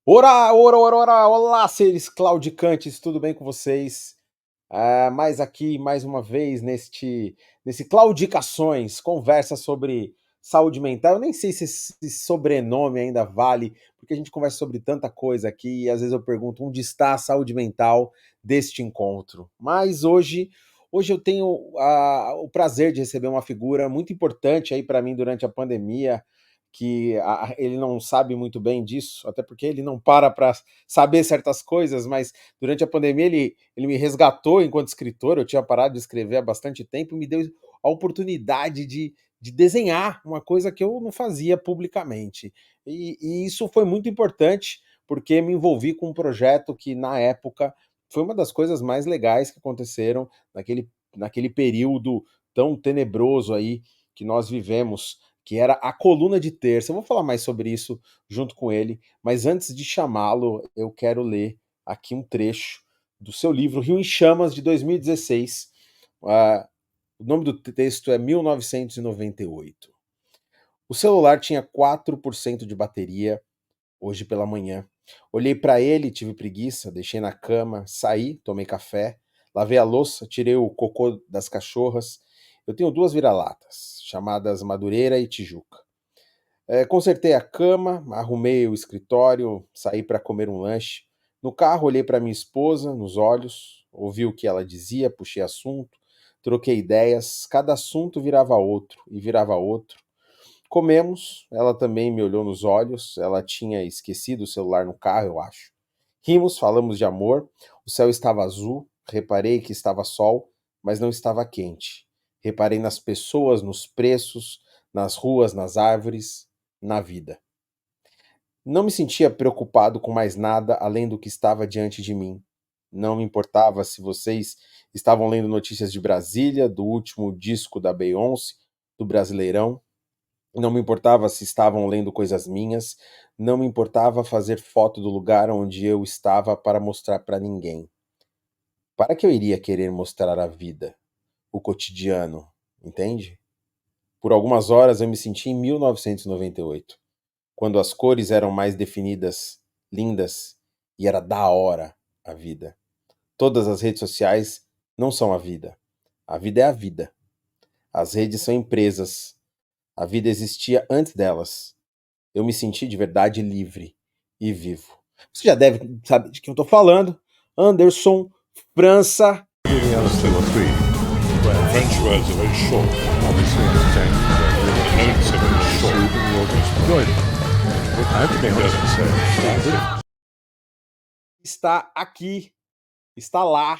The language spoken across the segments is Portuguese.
Ora, ora, ora, ora, olá, seres claudicantes, tudo bem com vocês? Mais aqui, mais uma vez, nesse Claudicações, conversa sobre saúde mental. Eu nem sei se esse sobrenome ainda vale, porque a gente conversa sobre tanta coisa aqui e às vezes eu pergunto onde está a saúde mental deste encontro. Mas hoje eu tenho o prazer de receber uma figura muito importante aí para mim durante a pandemia, que ele não sabe muito bem disso, até porque ele não para saber certas coisas, mas durante a pandemia ele me resgatou enquanto escritor. Eu tinha parado de escrever há bastante tempo e me deu a oportunidade de desenhar uma coisa que eu não fazia publicamente. E isso foi muito importante, porque me envolvi com um projeto que, na época, foi uma das coisas mais legais que aconteceram naquele período tão tenebroso aí que nós vivemos, que era a Coluna de Terça. Eu vou falar mais sobre isso junto com ele, mas antes de chamá-lo, eu quero ler aqui um trecho do seu livro Rio em Chamas, de 2016. O nome do texto é 1998. O celular tinha 4% de bateria hoje pela manhã. Olhei para ele, tive preguiça, deixei na cama, saí, tomei café, lavei a louça, tirei o cocô das cachorras. Eu tenho duas vira-latas, chamadas Madureira e Tijuca. Consertei a cama, arrumei o escritório, saí para comer um lanche. No carro, olhei para minha esposa nos olhos, ouvi o que ela dizia, puxei assunto, troquei ideias. Cada assunto virava outro e virava outro. Comemos, ela também me olhou nos olhos, ela tinha esquecido o celular no carro, eu acho. Rimos, falamos de amor, o céu estava azul, reparei que estava sol, mas não estava quente. Reparei nas pessoas, nos preços, nas ruas, nas árvores, na vida. Não me sentia preocupado com mais nada além do que estava diante de mim. Não me importava se vocês estavam lendo notícias de Brasília, do último disco da Beyoncé, do Brasileirão. Não me importava se estavam lendo coisas minhas. Não me importava fazer foto do lugar onde eu estava para mostrar para ninguém. Para que eu iria querer mostrar a vida, o cotidiano, entende? Por algumas horas eu me senti em 1998, quando as cores eram mais definidas, lindas, e era da hora a vida. Todas as redes sociais não são a vida. A vida é a vida. As redes são empresas. A vida existia antes delas. Eu me senti de verdade livre e vivo. Você já deve saber de quem eu tô falando. Anderson França. Two or three. French words are very short. Obviously entertaining, The notes are very short. soothing, the audience enjoyed it. I have to be honest and say, Está aqui, está lá,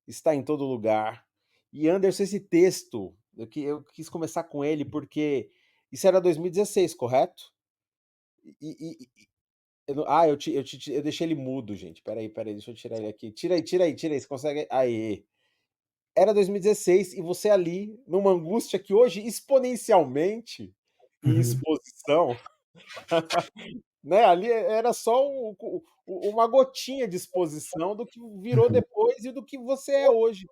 está em todo lugar. E Anderson, esse texto, eu quis começar com ele porque isso era 2016, correto? Eu deixei ele mudo, gente. Peraí, deixa eu tirar ele aqui. Tira aí, você consegue? Aí. Era 2016 e você ali, numa angústia que hoje, exponencialmente, em exposição, né? Ali era só uma gotinha de exposição do que virou depois e do que você é hoje.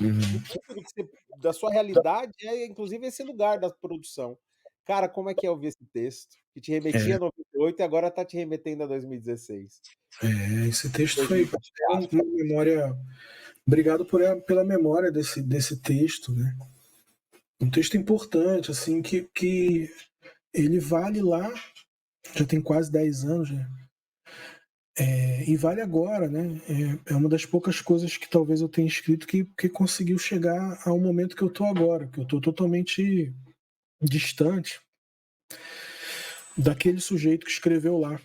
Muito da sua realidade é, inclusive, esse lugar da produção. Cara, como é que é ouvir esse texto? Que te remetia a 98 e agora tá te remetendo a 2016. Esse texto foi 2020, aspas. uma memória. Obrigado pela memória desse texto, né? Um texto importante, assim, que ele vale lá, já tem quase 10 anos, né? E vale agora, né? É uma das poucas coisas que talvez eu tenha escrito que conseguiu chegar ao momento que eu tô agora, que eu tô totalmente distante daquele sujeito que escreveu lá.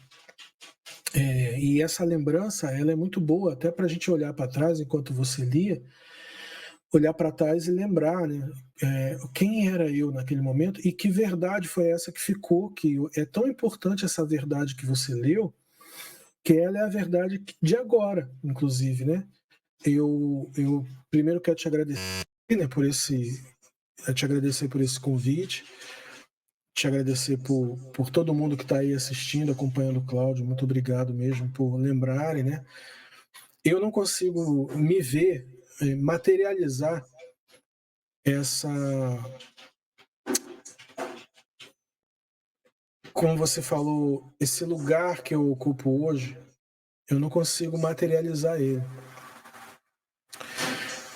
E essa lembrança, ela é muito boa até para a gente olhar para trás enquanto você lia, olhar para trás e lembrar, né? Quem era eu naquele momento e que verdade foi essa que ficou, que é tão importante essa verdade que você leu, que ela é a verdade de agora, inclusive, né? Eu primeiro quero te agradecer, né, por esse convite, te agradecer por todo mundo que está aí assistindo, acompanhando o Cláudio. Muito obrigado mesmo por lembrarem, né? Eu não consigo me ver materializar essa como você falou, esse lugar que eu ocupo hoje, eu não consigo materializar ele.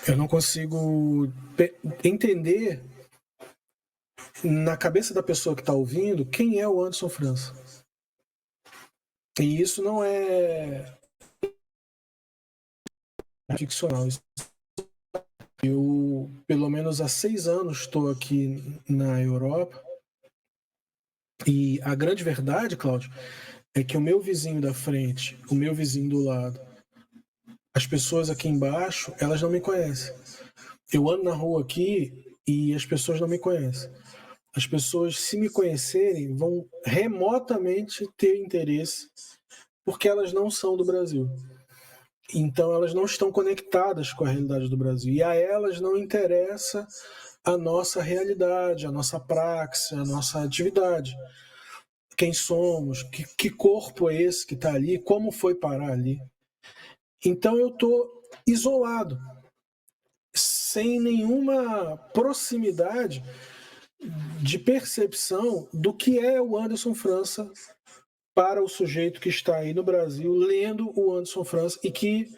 Eu não consigo entender na cabeça da pessoa que está ouvindo quem é o Anderson França. E isso não é ficcional. Eu, pelo menos há 6 anos, estou aqui na Europa. E a grande verdade, Cláudio, é que o meu vizinho da frente, o meu vizinho do lado, as pessoas aqui embaixo, elas não me conhecem. Eu ando na rua aqui e as pessoas não me conhecem. As pessoas, se me conhecerem, vão remotamente ter interesse, porque elas não são do Brasil. Então, elas não estão conectadas com a realidade do Brasil. E a elas não interessa a nossa realidade, a nossa praxis, a nossa atividade. Quem somos, que corpo é esse que está ali, como foi parar ali. Então, eu estou isolado, sem nenhuma proximidade de percepção do que é o Anderson França para o sujeito que está aí no Brasil lendo o Anderson França e que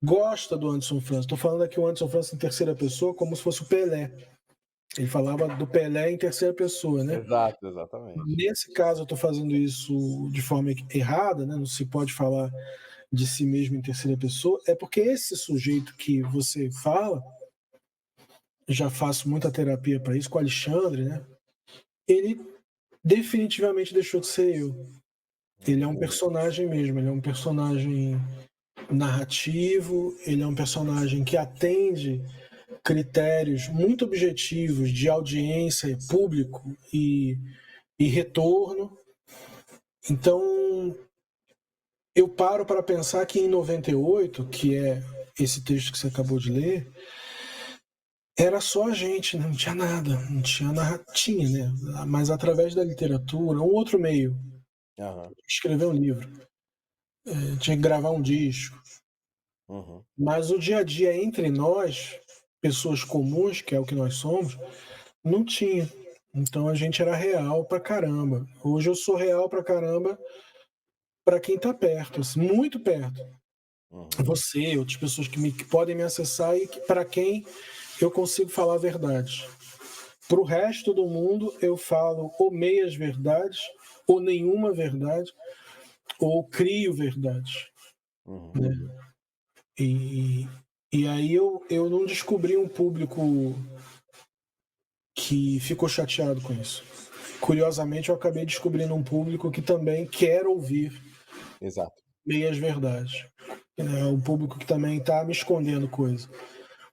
gosta do Anderson França. Estou falando aqui o Anderson França em terceira pessoa como se fosse o Pelé. Ele falava do Pelé em terceira pessoa, né? Exato, exatamente. Nesse caso, eu estou fazendo isso de forma errada, né? Não se pode falar de si mesmo em terceira pessoa. É porque esse sujeito que você fala, já faço muita terapia para isso, com o Alexandre, né? Ele definitivamente deixou de ser eu. Ele é um personagem mesmo, ele é um personagem narrativo, ele é um personagem que atende critérios muito objetivos de audiência, público e retorno. Então, eu paro para pensar que em 98, que é esse texto que você acabou de ler, era só a gente, né? Não tinha nada, não tinha tinha, né? Mas através da literatura, um outro meio, escrever um livro, tinha que gravar um disco. Mas o dia a dia entre nós, pessoas comuns, que é o que nós somos, não tinha. Então a gente era real pra caramba. Hoje eu sou real pra caramba para quem tá perto, assim, muito perto. Você, outras pessoas que podem me acessar e para quem eu consigo falar a verdade. Pro resto do mundo eu falo ou meias verdades, ou nenhuma verdade, ou crio verdade. Né? E aí eu não descobri um público que ficou chateado com isso. Curiosamente, eu acabei descobrindo um público que também quer ouvir meias verdades. É um público que também está me escondendo coisa.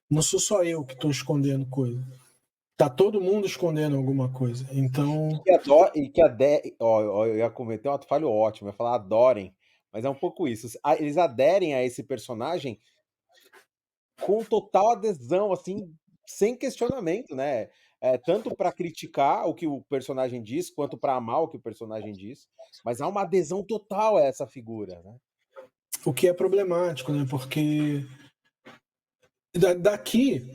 Não sou só eu que estou escondendo coisa. Tá todo mundo escondendo alguma coisa. Então. Eu ia cometer um ato falho ótimo, eu ia falar adorem, mas é um pouco isso. Eles aderem a esse personagem com total adesão, assim, sem questionamento, né? Tanto para criticar o que o personagem diz, quanto para amar o que o personagem diz, mas há uma adesão total a essa figura, né? O que é problemático, né? Porque daqui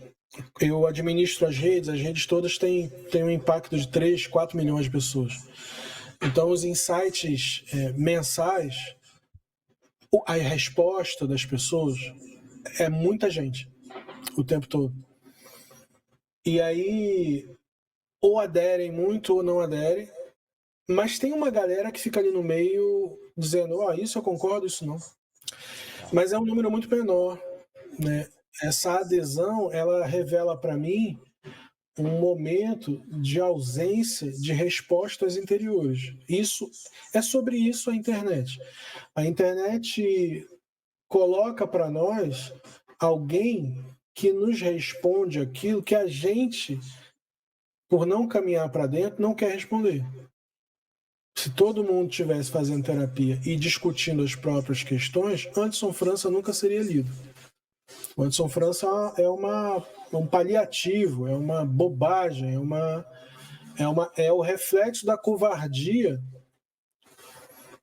eu administro as redes todas têm um impacto de 3, 4 milhões de pessoas. Então, os insights mensais, a resposta das pessoas é muita gente, o tempo todo. E aí, ou aderem muito ou não aderem, mas tem uma galera que fica ali no meio dizendo, isso eu concordo, isso não. Mas é um número muito menor, né? Essa adesão, ela revela para mim um momento de ausência de respostas interiores. Sobre isso a internet. A internet coloca para nós alguém que nos responde aquilo que a gente, por não caminhar para dentro, não quer responder. Se todo mundo estivesse fazendo terapia e discutindo as próprias questões, Anderson França nunca seria lido. O Anderson França é um paliativo, é uma bobagem, é o reflexo da covardia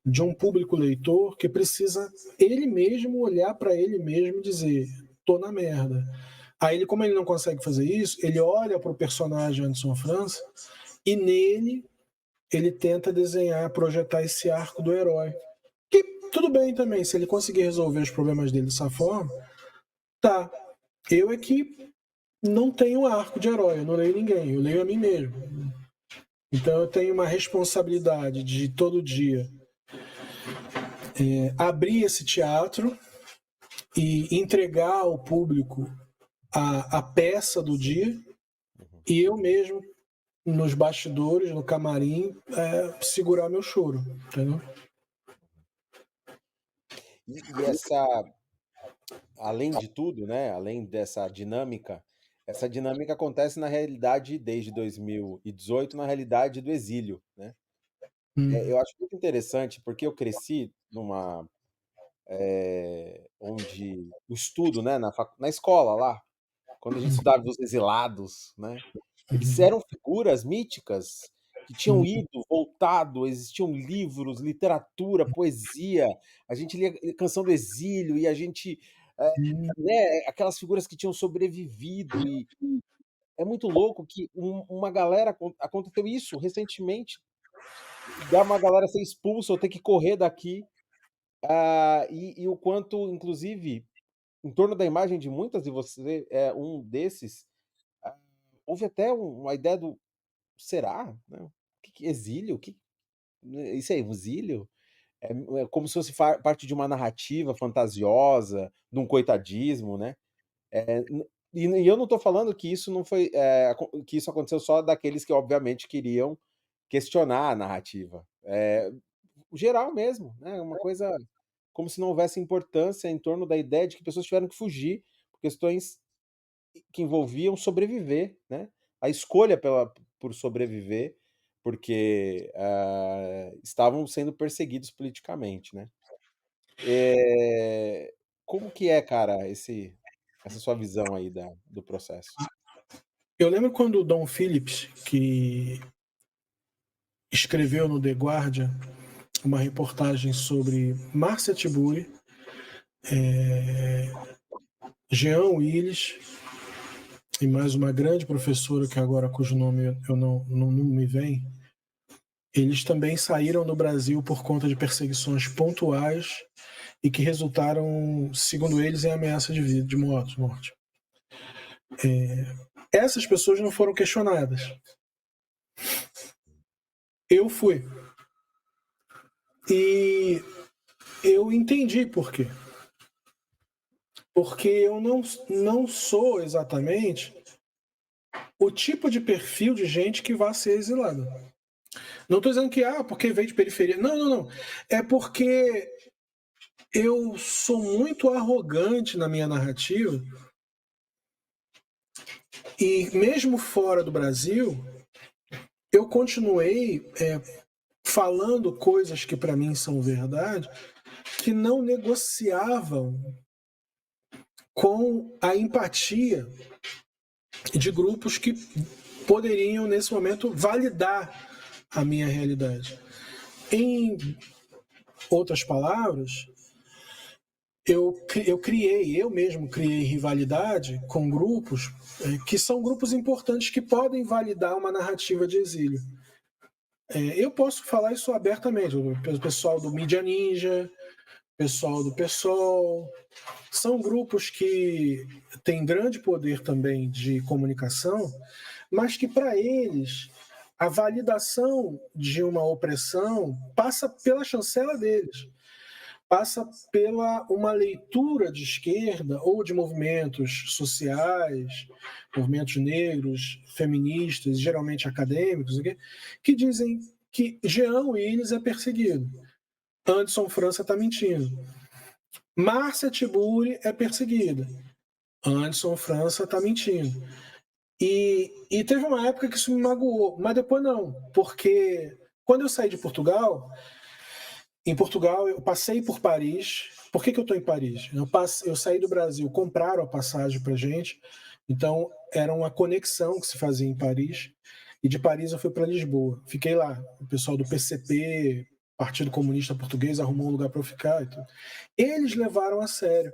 de um público leitor que precisa ele mesmo olhar para ele mesmo e dizer, tô na merda. Aí, como ele não consegue fazer isso, ele olha para o personagem Anderson França e nele ele tenta desenhar, projetar esse arco do herói. Que tudo bem também, se ele conseguir resolver os problemas dele dessa forma, tá. Eu é que não tenho arco de herói, eu não leio ninguém, eu leio a mim mesmo. Então eu tenho uma responsabilidade de todo dia abrir esse teatro e entregar ao público a peça do dia, e eu mesmo, nos bastidores, no camarim, segurar meu choro, entendeu? E essa, além de tudo, né, além dessa dinâmica, essa dinâmica acontece na realidade desde 2018, na realidade do exílio, né? Eu acho muito interessante, porque eu cresci numa, onde o estudo, né, na escola lá, quando a gente estudava os exilados, né, eles eram figuras míticas que tinham ido, voltado, existiam livros, literatura, poesia, a gente lia Canção do Exílio e a gente, né, aquelas figuras que tinham sobrevivido e é muito louco que uma galera aconteceu isso recentemente, da uma galera ser expulsa ou ter que correr daqui, e o quanto inclusive, em torno da imagem de muitas, e você é um desses, ah, houve até uma ideia do será, né, o que exílio? O que isso aí, um exílio? É como se fosse parte de uma narrativa fantasiosa, de um coitadismo, né. E eu não estou falando que isso não foi, que isso aconteceu só daqueles que obviamente queriam questionar a narrativa. Geral mesmo, né, uma coisa como se não houvesse importância em torno da ideia de que pessoas tiveram que fugir por questões que envolviam sobreviver, né, a escolha por sobreviver, porque, estavam sendo perseguidos politicamente, né. Eh, Como que é, cara, essa sua visão aí do processo? Eu lembro quando o Dom Phillips, que escreveu no The Guardian uma reportagem sobre Márcia Tiburi, Jean Willis e mais uma grande professora que agora cujo nome eu não me vem, eles também saíram do Brasil por conta de perseguições pontuais e que resultaram, segundo eles, em ameaça de vida, de morte. Essas pessoas não foram questionadas. Eu fui. E eu entendi por quê. Porque eu não sou exatamente o tipo de perfil de gente que vai ser exilada. Não estou dizendo que, porque veio de periferia. Não. É porque eu sou muito arrogante na minha narrativa e mesmo fora do Brasil, eu continuei falando coisas que para mim são verdade, que não negociavam com a empatia de grupos que poderiam, nesse momento, validar a minha realidade. Em outras palavras, eu mesmo criei rivalidade com grupos que são grupos importantes que podem validar uma narrativa de exílio. Eu posso falar isso abertamente, o pessoal do Mídia Ninja, pessoal do PSOL, são grupos que têm grande poder também de comunicação, mas que para eles a validação de uma opressão passa pela chancela deles, passa pela uma leitura de esquerda ou de movimentos sociais, movimentos negros, feministas, geralmente acadêmicos, que dizem que Jean Willis é perseguido, Anderson França está mentindo, Márcia Tiburi é perseguida, Anderson França está mentindo. E teve uma época que isso me magoou, mas depois não, porque quando eu saí de Portugal, em Portugal eu passei por Paris. Por que eu estou em Paris? Eu saí do Brasil, compraram a passagem para gente, então era uma conexão que se fazia em Paris, e de Paris eu fui para Lisboa. Fiquei lá, o pessoal do PCP, Partido Comunista Português, arrumou um lugar para eu ficar e tudo. Eles levaram a sério.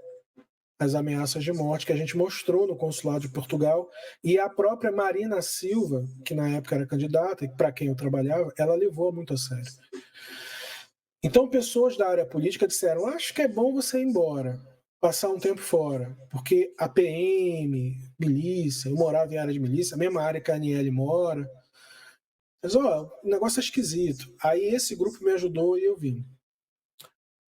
as ameaças de morte que a gente mostrou no consulado de Portugal, e a própria Marina Silva, que na época era candidata e para quem eu trabalhava, ela levou muito a sério. Então, pessoas da área política disseram: acho que é bom você ir embora, passar um tempo fora, porque a PM, milícia, eu morava em área de milícia, a mesma área que a Aniele mora. Mas, o negócio é esquisito. Aí esse grupo me ajudou e eu vim.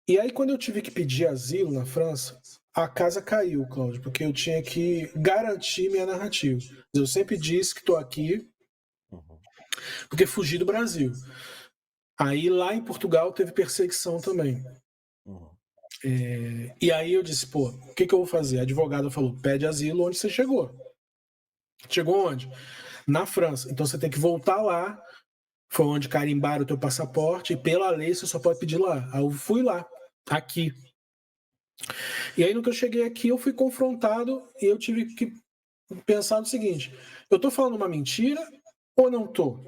E aí, quando eu tive que pedir asilo na França, a casa caiu, Cláudio, porque eu tinha que garantir minha narrativa. Eu sempre disse que estou aqui porque fugi do Brasil. Aí lá em Portugal teve perseguição também. E aí eu disse, pô, o que eu vou fazer? A advogada falou, pede asilo onde você chegou. Chegou onde? Na França. Então você tem que voltar lá. Foi onde carimbaram o teu passaporte e pela lei você só pode pedir lá. Aí eu fui lá, aqui. E aí no que eu cheguei aqui eu fui confrontado e eu tive que pensar no seguinte: eu tô falando uma mentira ou não tô?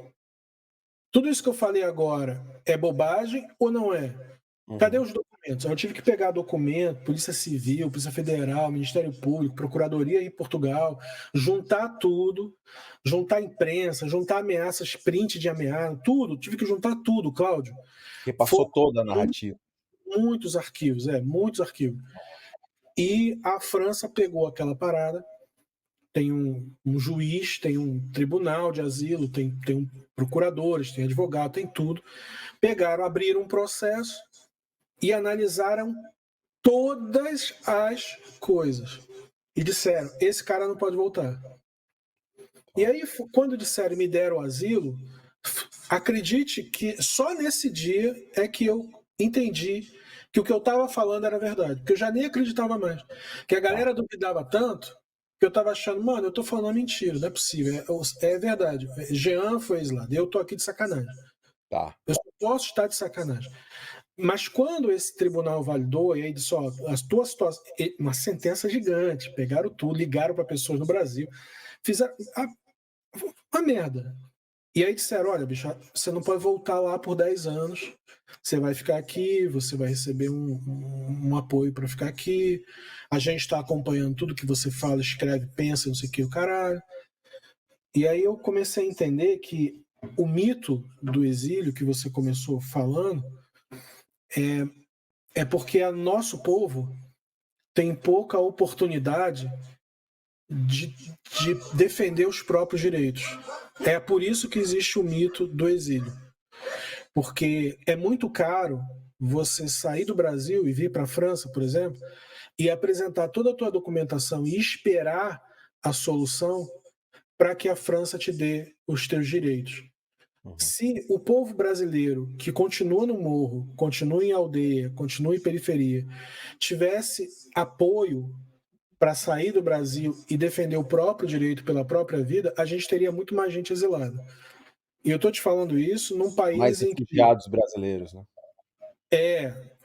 Tudo isso que eu falei agora é bobagem ou não é? Cadê os documentos? Eu tive que pegar documento, Polícia Civil, Polícia Federal, Ministério Público, Procuradoria em Portugal, juntar tudo, juntar imprensa, juntar ameaças, print de ameaça, tudo. Tive que juntar tudo, Cláudio. Repassou toda a narrativa. Muitos arquivos, muitos arquivos. E a França pegou aquela parada, tem um juiz, tem um tribunal de asilo, tem procuradores, tem advogado, tem tudo. Pegaram, abriram um processo e analisaram todas as coisas. E disseram, esse cara não pode voltar. E aí, quando disseram e me deram asilo, acredite que só nesse dia é que eu entendi que o que eu estava falando era verdade. Porque eu já nem acreditava mais. Que a galera duvidava tanto que eu estava achando, mano, eu estou falando uma mentira, não é possível. É verdade. Jean foi lá, eu estou aqui de sacanagem. Tá. Eu só posso estar de sacanagem. Mas quando esse tribunal validou, e aí disse, ó, a tua situação, uma sentença gigante, pegaram tudo, ligaram para pessoas no Brasil, fizeram uma merda. E aí disseram, olha, bicho, você não pode voltar lá por 10 anos, você vai ficar aqui, você vai receber um apoio para ficar aqui, a gente está acompanhando tudo que você fala, escreve, pensa, não sei o que, o caralho. E aí eu comecei a entender que o mito do exílio que você começou falando é porque o nosso povo tem pouca oportunidade de defender os próprios direitos. É por isso que existe o mito do exílio. Porque é muito caro você sair do Brasil e vir para a França, por exemplo, e apresentar toda a tua documentação e esperar a solução para que a França te dê os teus direitos. Se o povo brasileiro, que continua no morro, continua em aldeia, continua em periferia, tivesse apoio para sair do Brasil e defender o próprio direito pela própria vida, a gente teria muito mais gente exilada. E eu estou te falando isso num país mais em que refugiados brasileiros, né?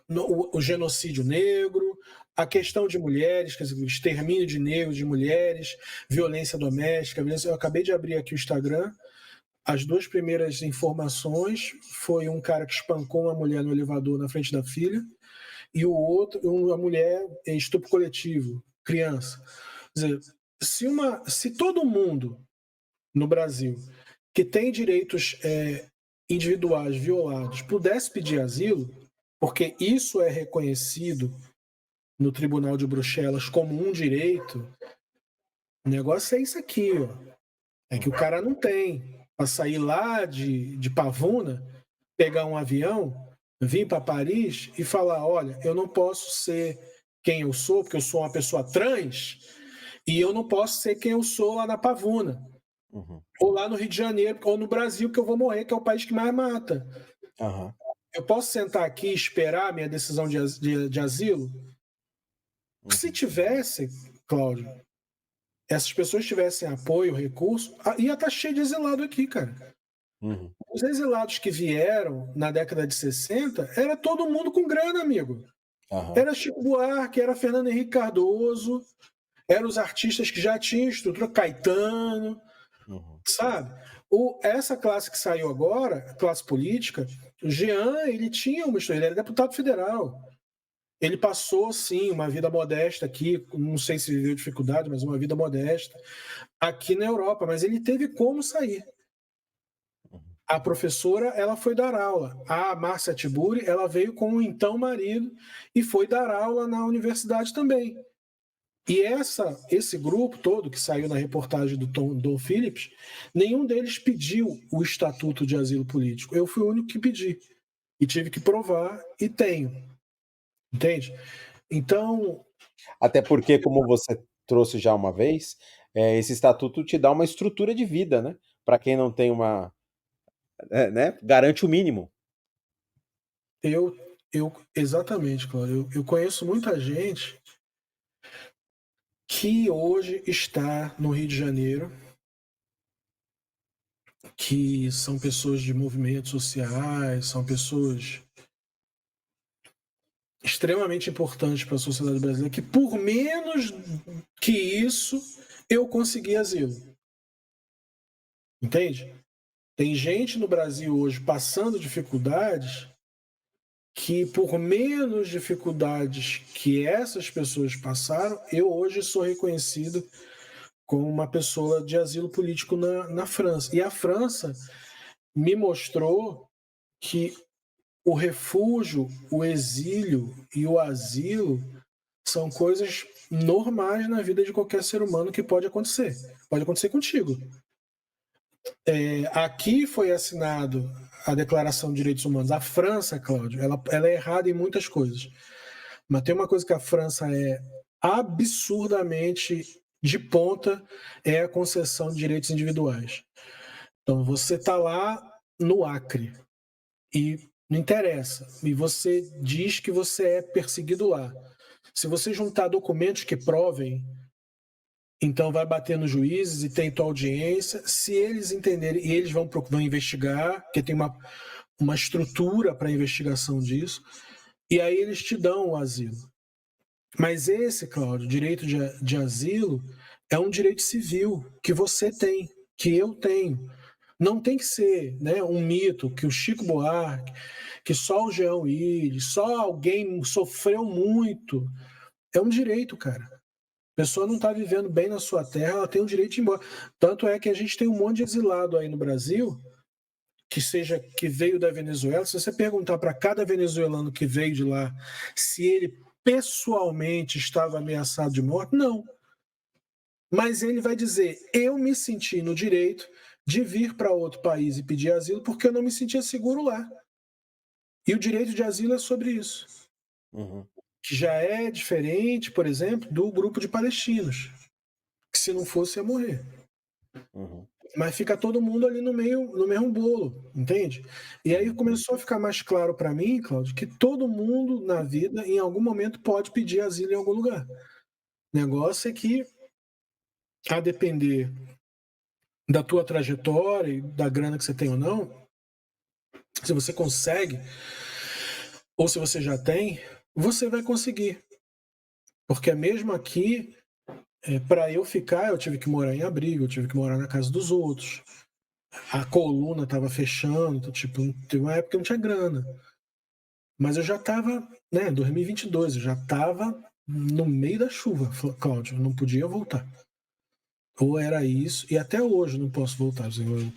O genocídio negro, a questão de mulheres, quer dizer, o extermínio de negros, de mulheres, violência doméstica. Eu acabei de abrir aqui o Instagram. As 2 primeiras informações foi um cara que espancou uma mulher no elevador na frente da filha e o outro, uma mulher em estupro coletivo, criança. Quer dizer, se todo mundo no Brasil que tem direitos individuais violados pudesse pedir asilo, porque isso é reconhecido no Tribunal de Bruxelas como um direito, o negócio é isso aqui, ó. É que o cara não tem. Para sair lá de Pavuna, pegar um avião, vir para Paris e falar, olha, eu não posso ser quem eu sou, porque eu sou uma pessoa trans, e eu não posso ser quem eu sou lá na Pavuna. Ou lá no Rio de Janeiro, ou no Brasil, que eu vou morrer, que é o país que mais mata. Eu posso sentar aqui e esperar a minha decisão de asilo? Se tivesse, Cláudio, essas pessoas tivessem apoio, recurso, ia estar cheio de exilado aqui, cara. Os exilados que vieram na década de 60, era todo mundo com grana, amigo. Era Chico Buarque, era Fernando Henrique Cardoso, eram os artistas que já tinham estrutura, Caetano, sabe? Essa classe que saiu agora, classe política, o Jean, ele tinha uma história, ele era deputado federal. Ele passou, sim, uma vida modesta aqui, não sei se viveu dificuldade, mas uma vida modesta aqui na Europa, mas ele teve como sair. A professora, ela foi dar aula. A Márcia Tiburi, ela veio com o então marido e foi dar aula na universidade também. E esse grupo todo que saiu na reportagem do Dom Phillips, nenhum deles pediu o Estatuto de Asilo Político. Eu fui o único que pedi. E tive que provar, e tenho. Entende? Então, Até porque, como você trouxe já uma vez, esse estatuto te dá uma estrutura de vida, né? Para quem não tem uma, né? Garante o mínimo. exatamente, Cláudio. Eu conheço muita gente que hoje está no Rio de Janeiro, que são pessoas de movimentos sociais, são pessoas extremamente importantes para a sociedade brasileira, que por menos que isso, eu consegui asilo. Entende? Tem gente no Brasil hoje passando dificuldades que, por menos dificuldades que essas pessoas passaram, eu hoje sou reconhecido como uma pessoa de asilo político na França. E a França me mostrou que o refúgio, o exílio e o asilo são coisas normais na vida de qualquer ser humano que pode acontecer. Pode acontecer contigo. Aqui foi assinado a Declaração de Direitos Humanos. A França, Cláudio, ela é errada em muitas coisas. Mas tem uma coisa que a França é absurdamente de ponta, é a concessão de direitos individuais. Então, você está lá no Acre e não interessa, e você diz que você é perseguido lá. Se você juntar documentos que provem, então vai bater nos juízes e tem tua audiência. Se eles entenderem, e eles vão investigar, porque tem uma estrutura para investigação disso, e aí eles te dão o asilo. Mas esse, Cláudio, direito de asilo é um direito civil que você tem, que eu tenho. Não tem que ser, né, um mito que o Chico Buarque, que só o Jean Willis, só alguém sofreu muito. É um direito, cara. A pessoa não está vivendo bem na sua terra, ela tem o direito de ir embora. Tanto é que a gente tem um monte de exilado aí no Brasil, que veio da Venezuela. Se você perguntar para cada venezuelano que veio de lá se ele pessoalmente estava ameaçado de morte, não. Mas ele vai dizer, eu me senti no direito de vir para outro país e pedir asilo porque eu não me sentia seguro lá. E o direito de asilo é sobre isso. Uhum. Que já é diferente, por exemplo, do grupo de palestinos, que se não fosse ia morrer. Uhum. Mas fica todo mundo ali no mesmo bolo, entende? E aí começou a ficar mais claro para mim, Cláudio, que todo mundo na vida, em algum momento, pode pedir asilo em algum lugar. O negócio é que, a depender da tua trajetória e da grana que você tem ou não, se você consegue, ou se você já tem, você vai conseguir. Porque mesmo aqui, para eu ficar, eu tive que morar em abrigo, eu tive que morar na casa dos outros. A coluna estava fechando, então, tipo, teve uma época que eu não tinha grana. Mas eu já estava, né, em 2022, eu já estava no meio da chuva, Cláudio, eu não podia voltar. Ou era isso, e até hoje não posso voltar.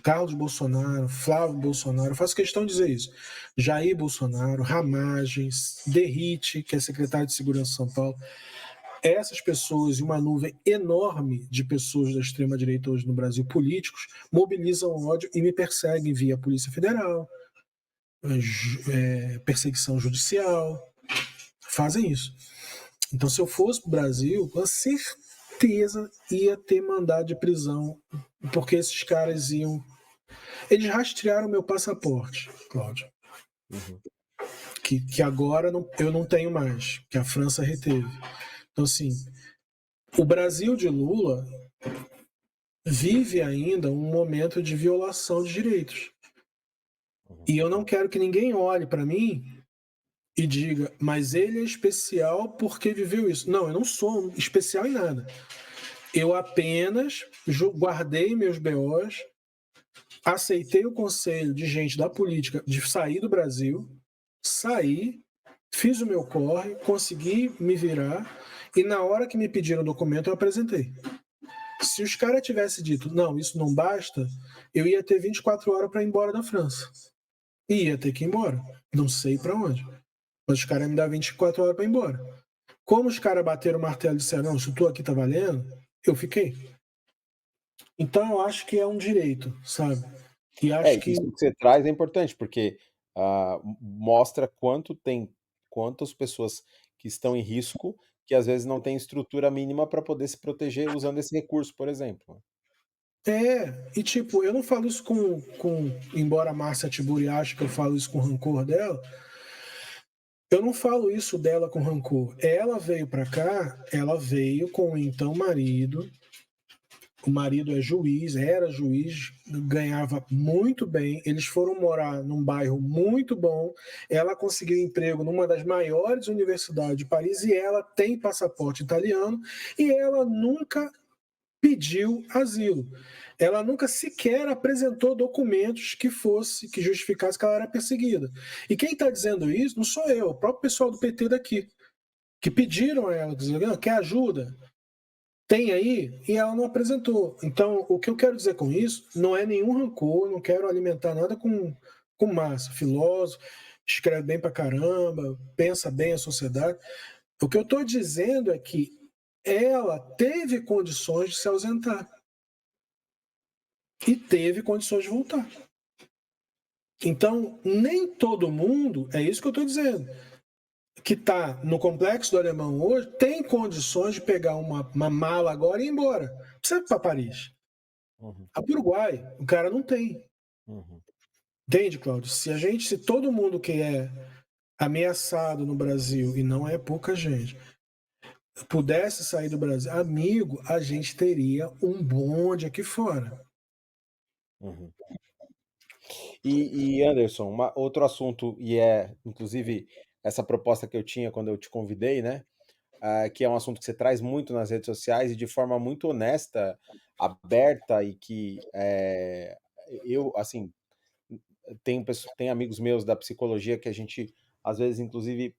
Carlos Bolsonaro, Flávio Bolsonaro, eu faço questão de dizer isso. Jair Bolsonaro, Ramagens, Derrite, que é secretário de Segurança de São Paulo. Essas pessoas e uma nuvem enorme de pessoas da extrema-direita hoje no Brasil, políticos, mobilizam ódio e me perseguem via Polícia Federal, perseguição judicial, fazem isso. Então, se eu fosse para o Brasil, com certeza ia ter mandado de prisão, porque esses caras iam... Eles rastrearam meu passaporte, Cláudio. Uhum. Que agora eu não tenho mais, que a França reteve. Então, assim, o Brasil de Lula vive ainda um momento de violação de direitos. E eu não quero que ninguém olhe para mim e diga, mas ele é especial porque viveu isso. Não, eu não sou especial em nada. Eu apenas guardei meus BOs, aceitei o conselho de gente da política de sair do Brasil, saí, fiz o meu corre, consegui me virar, e na hora que me pediram o documento, eu apresentei. Se os caras tivessem dito, não, isso não basta, eu ia ter 24 horas para ir embora da França. E ia ter que ir embora. Não sei para onde. Mas os caras iam me dar 24 horas para ir embora. Como os caras bateram o martelo e disseram, não, se tu aqui tá valendo, eu fiquei. Então eu acho que é um direito, sabe? E acho que Isso que você traz é importante, porque mostra quantas pessoas que estão em risco, que às vezes não têm estrutura mínima para poder se proteger usando esse recurso, por exemplo. e tipo, eu não falo isso embora a Márcia Tiburi ache que eu falo isso com rancor dela, eu não falo isso dela com rancor. Ela veio pra cá, ela veio com o então marido. O marido é juiz, era juiz, ganhava muito bem. Eles foram morar num bairro muito bom. Ela conseguiu emprego numa das maiores universidades de Paris e ela tem passaporte italiano e ela nunca pediu asilo. Ela nunca sequer apresentou documentos que justificasse que ela era perseguida. E quem está dizendo isso não sou eu, o próprio pessoal do PT daqui, que pediram a ela, dizendo, quer ajuda? Tem aí, e ela não apresentou. Então, o que eu quero dizer com isso não é nenhum rancor, não quero alimentar nada com massa. Filósofo, escreve bem pra caramba, pensa bem a sociedade. O que eu estou dizendo é que ela teve condições de se ausentar. E teve condições de voltar. Então, nem todo mundo, é isso que eu estou dizendo, que está no Complexo do Alemão hoje, tem condições de pegar uma mala agora e ir embora. Não precisa ir para Paris. Uhum. A Uruguai, o cara não tem. Uhum. Entende, Cláudio? Se todo mundo que é ameaçado no Brasil, e não é pouca gente, pudesse sair do Brasil, amigo, a gente teria um bonde aqui fora. Uhum. E Anderson, outro assunto, e inclusive essa proposta que eu tinha quando eu te convidei, né? Que é um assunto que você traz muito nas redes sociais e de forma muito honesta, aberta, e que eu, assim, tem amigos meus da psicologia que a gente, às vezes, inclusive,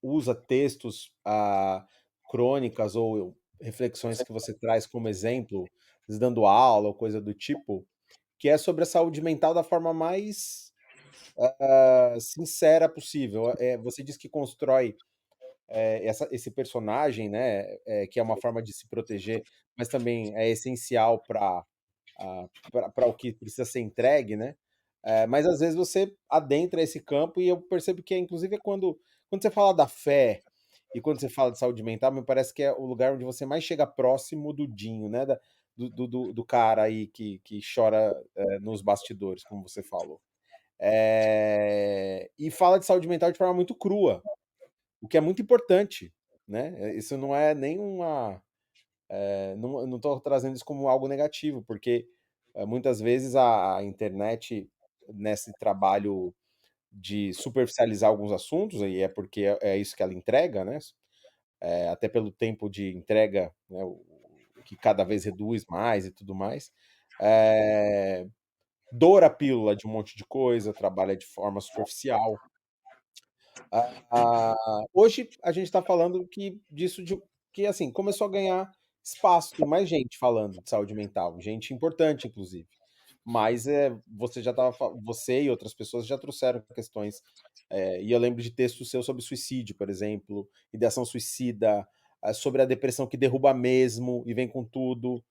usa textos, crônicas ou reflexões que você traz como exemplo, dando aula ou coisa do tipo, que é sobre a saúde mental da forma mais sincera possível. Você diz que constrói esse personagem, né, que é uma forma de se proteger, mas também é essencial para o que precisa ser entregue, né? Mas às vezes você adentra esse campo e eu percebo que, inclusive, quando você fala da fé e quando você fala de saúde mental, me parece que é o lugar onde você mais chega próximo do Dinho, né? Do cara aí que chora nos bastidores, como você falou. E fala de saúde mental de forma muito crua, o que é muito importante, né? Isso não é nem uma. Não estou trazendo isso como algo negativo, porque muitas vezes a internet, nesse trabalho de superficializar alguns assuntos, e é porque é isso que ela entrega, né? Até pelo tempo de entrega, né, que cada vez reduz mais e tudo mais. Doura a pílula de um monte de coisa, trabalha de forma superficial. Hoje a gente está falando que assim começou a ganhar espaço, tem mais gente falando de saúde mental, gente importante, inclusive. Mas você e outras pessoas já trouxeram questões, e eu lembro de textos seus sobre suicídio, por exemplo, ideação suicida, sobre a depressão que derruba mesmo e vem com tudo.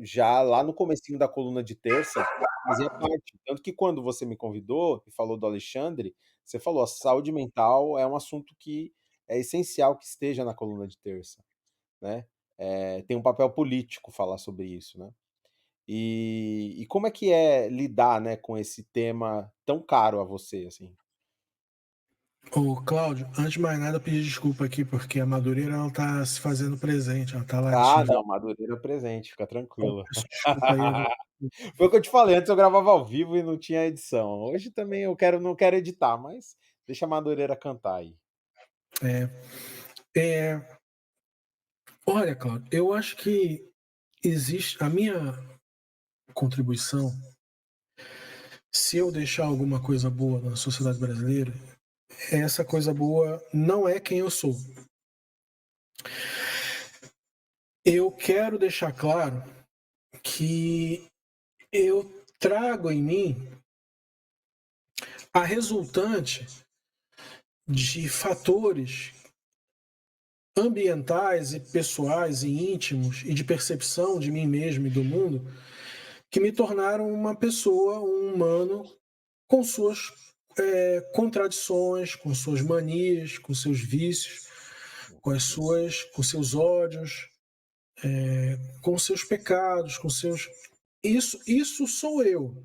Já lá no comecinho da coluna de terça, fazia parte. Tanto que quando você me convidou e falou do Alexandre, você falou, a saúde mental é um assunto que é essencial que esteja na coluna de terça, né? Tem um papel político falar sobre isso, né? E como é que é lidar, né, com esse tema tão caro a você, assim? Ô, Cláudio, antes de mais nada, pedir desculpa aqui, porque a Madureira ela tá se fazendo presente, ela tá latindo. Não, Madureira presente, fica Então, tranquilo. peço desculpa aí. Foi o que eu te falei, antes eu gravava ao vivo e não tinha edição. Hoje também não quero editar, mas deixa a Madureira cantar aí. Olha, Cláudio, eu acho que existe a minha contribuição, se eu deixar alguma coisa boa na sociedade brasileira, essa coisa boa não é quem eu sou. Eu quero deixar claro que eu trago em mim a resultante de fatores ambientais e pessoais e íntimos e de percepção de mim mesmo e do mundo que me tornaram uma pessoa, um humano com suas contradições, com suas manias, com seus vícios, com seus ódios, com seus pecados, com seus... Isso sou eu.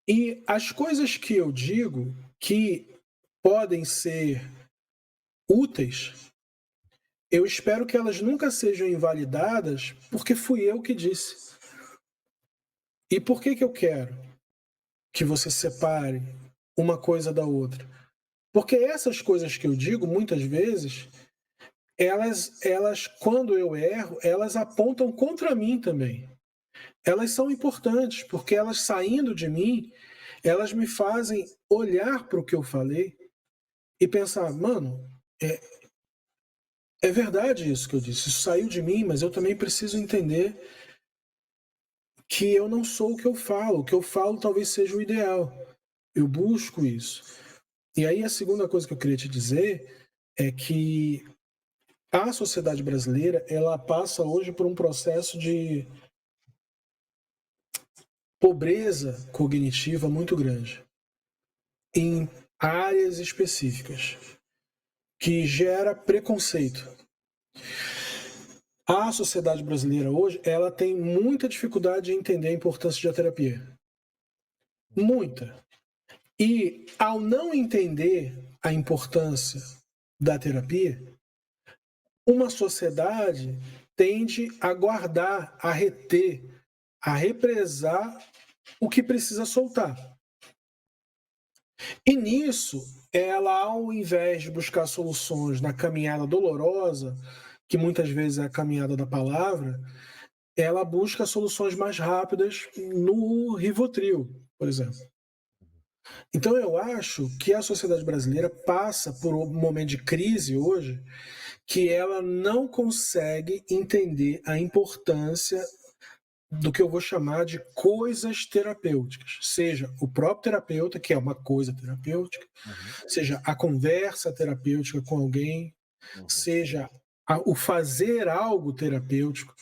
E as coisas que eu digo que podem ser úteis, eu espero que elas nunca sejam invalidadas porque fui eu que disse. E por que eu quero que você separe uma coisa da outra? Porque essas coisas que eu digo, muitas vezes, elas quando eu erro, elas apontam contra mim também. Elas são importantes, porque elas saindo de mim, elas me fazem olhar para o que eu falei e pensar, mano, é verdade isso que eu disse, isso saiu de mim, mas eu também preciso entender que eu não sou o que eu falo talvez seja o ideal. Eu busco isso. E aí a segunda coisa que eu queria te dizer é que a sociedade brasileira, ela passa hoje por um processo de pobreza cognitiva muito grande em áreas específicas, que gera preconceito. A sociedade brasileira hoje, ela tem muita dificuldade em entender a importância da terapia. Muita. E ao não entender a importância da terapia, uma sociedade tende a guardar, a reter, a represar o que precisa soltar. E nisso, ela, ao invés de buscar soluções na caminhada dolorosa, que muitas vezes é a caminhada da palavra, ela busca soluções mais rápidas no Rivotril, por exemplo. Então eu acho que a sociedade brasileira passa por um momento de crise hoje que ela não consegue entender a importância do que eu vou chamar de coisas terapêuticas. Seja o próprio terapeuta, que é uma coisa terapêutica, seja a conversa terapêutica com alguém, seja o fazer algo terapêutico.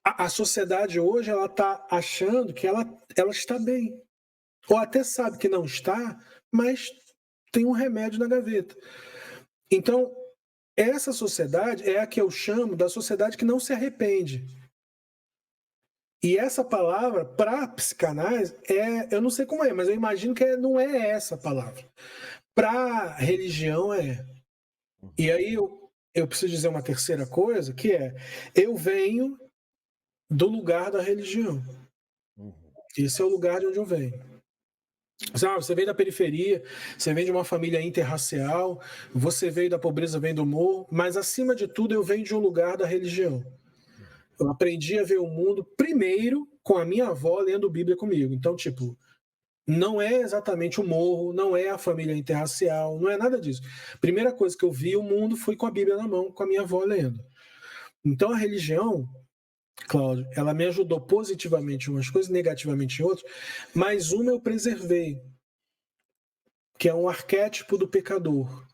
A sociedade hoje ela está achando que ela está bem. Ou até sabe que não está, mas tem um remédio na gaveta. Então, essa sociedade é a que eu chamo da sociedade que não se arrepende. E essa palavra, para psicanálise, eu não sei como é, mas eu imagino que não é essa palavra. Para religião, é. E aí eu preciso dizer uma terceira coisa, que é, eu venho do lugar da religião. Esse é o lugar de onde eu venho. Você vem da periferia, você vem de uma família interracial, você veio da pobreza, vem do morro, mas acima de tudo eu venho de um lugar da religião. Eu aprendi a ver o mundo primeiro com a minha avó lendo Bíblia comigo. Então, tipo, não é exatamente o morro, não é a família interracial, não é nada disso. A primeira coisa que eu vi o mundo foi com a Bíblia na mão, com a minha avó lendo. Então a religião, Cláudio, ela me ajudou positivamente em umas coisas, negativamente em outras, mas uma eu preservei, que é um arquétipo do pecador,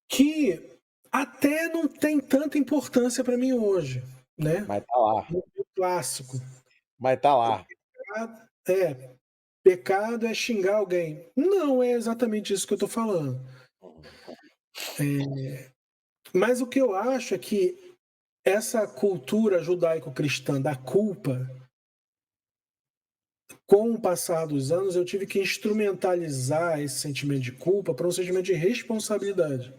que até não tem tanta importância para mim hoje, né? Mas tá lá. O clássico. Mas tá lá. Pecado é xingar alguém. Não é exatamente isso que eu estou falando. Mas o que eu acho é que essa cultura judaico-cristã da culpa, com o passar dos anos, eu tive que instrumentalizar esse sentimento de culpa para um sentimento de responsabilidade.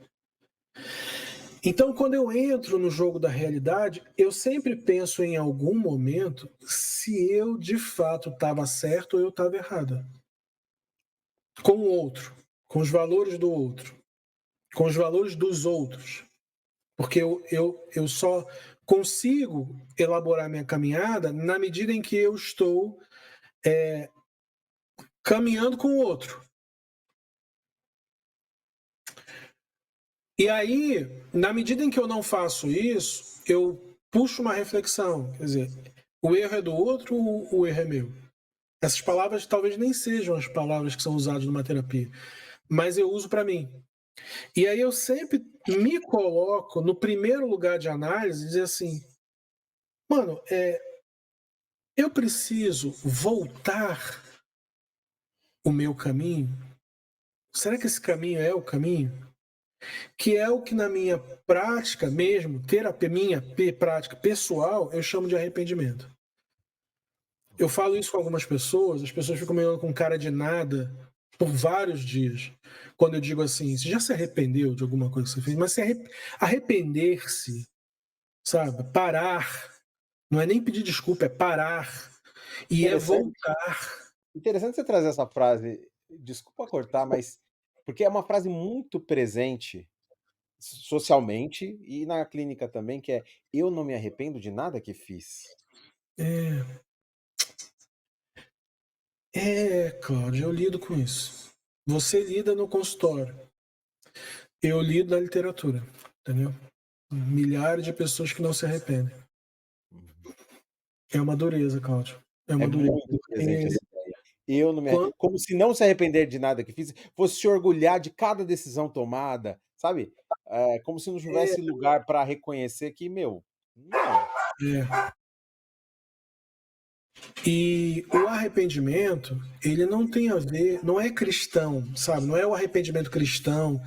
Então, quando eu entro no jogo da realidade, eu sempre penso em algum momento se eu de fato estava certo ou eu estava errado. Com o outro, com os valores do outro, com os valores dos outros. Porque eu só consigo elaborar minha caminhada na medida em que eu estou caminhando com o outro. E aí, na medida em que eu não faço isso, eu puxo uma reflexão. Quer dizer, o erro é do outro ou o erro é meu? Essas palavras talvez nem sejam as palavras que são usadas numa terapia, mas eu uso para mim. E aí eu sempre me coloco no primeiro lugar de análise e dizer assim, mano, eu preciso voltar o meu caminho? Será que esse caminho é o caminho? Que é o que na minha prática mesmo, minha prática pessoal, eu chamo de arrependimento. Eu falo isso com algumas pessoas, as pessoas ficam me olhando com cara de nada por vários dias. Quando eu digo assim, você já se arrependeu de alguma coisa que você fez? Mas arrepender-se, sabe? Parar. Não é nem pedir desculpa, é parar. E é voltar. Interessante você trazer essa frase, desculpa cortar, mas porque é uma frase muito presente socialmente e na clínica também, que é: "Eu não me arrependo de nada que fiz". Cláudio, eu lido com isso. Você lida no consultório. Eu lido na literatura, entendeu? Milhares de pessoas que não se arrependem. É uma dureza, Cláudio. É uma dureza. Muito presente essa ideia. Eu não me como se não se arrepender de nada que fiz, fosse se orgulhar de cada decisão tomada, sabe? Como se não tivesse lugar para reconhecer que, meu, não. E o arrependimento, ele não tem a ver, não é cristão, sabe? Não é o arrependimento cristão,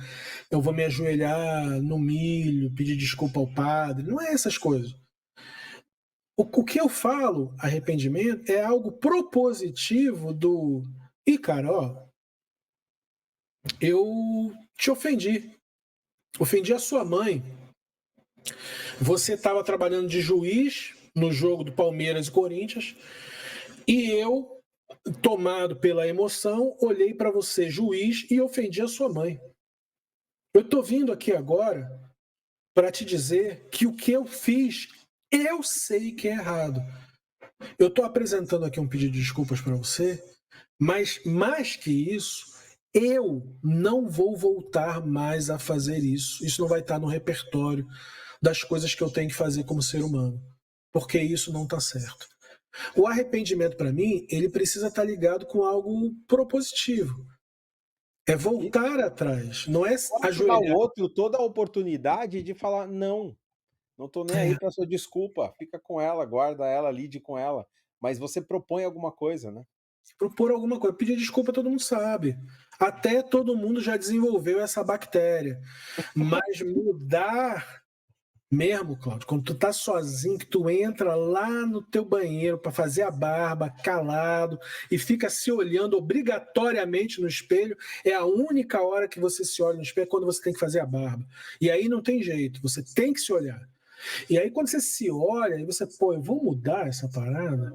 eu vou me ajoelhar no milho, pedir desculpa ao padre, não é essas coisas. O que eu falo, arrependimento, é algo propositivo do... Ih, cara, ó, eu te ofendi. Ofendi a sua mãe. Você estava trabalhando de juiz no jogo do Palmeiras e Corinthians e eu, tomado pela emoção, olhei para você, juiz, e ofendi a sua mãe. Eu estou vindo aqui agora para te dizer que o que eu fiz, eu sei que é errado. Eu estou apresentando aqui um pedido de desculpas para você, mas mais que isso, eu não vou voltar mais a fazer isso. Isso não vai estar no repertório das coisas que eu tenho que fazer como ser humano, porque isso não está certo. O arrependimento, para mim, ele precisa estar ligado com algo propositivo. É voltar atrás, não é ajoelhar. Dar o outro toda a oportunidade de falar: "Não, não tô nem aí para sua desculpa, fica com ela, guarda ela, lide com ela", mas você propõe alguma coisa, né? Propor alguma coisa. Pedir desculpa todo mundo sabe. Até todo mundo já desenvolveu essa bactéria. Mas mudar mesmo, Cláudio, quando tu tá sozinho, que tu entra lá no teu banheiro para fazer a barba, calado, e fica se olhando obrigatoriamente no espelho, é a única hora que você se olha no espelho, é quando você tem que fazer a barba. E aí não tem jeito, você tem que se olhar. E aí quando você se olha, e você, pô, eu vou mudar essa parada?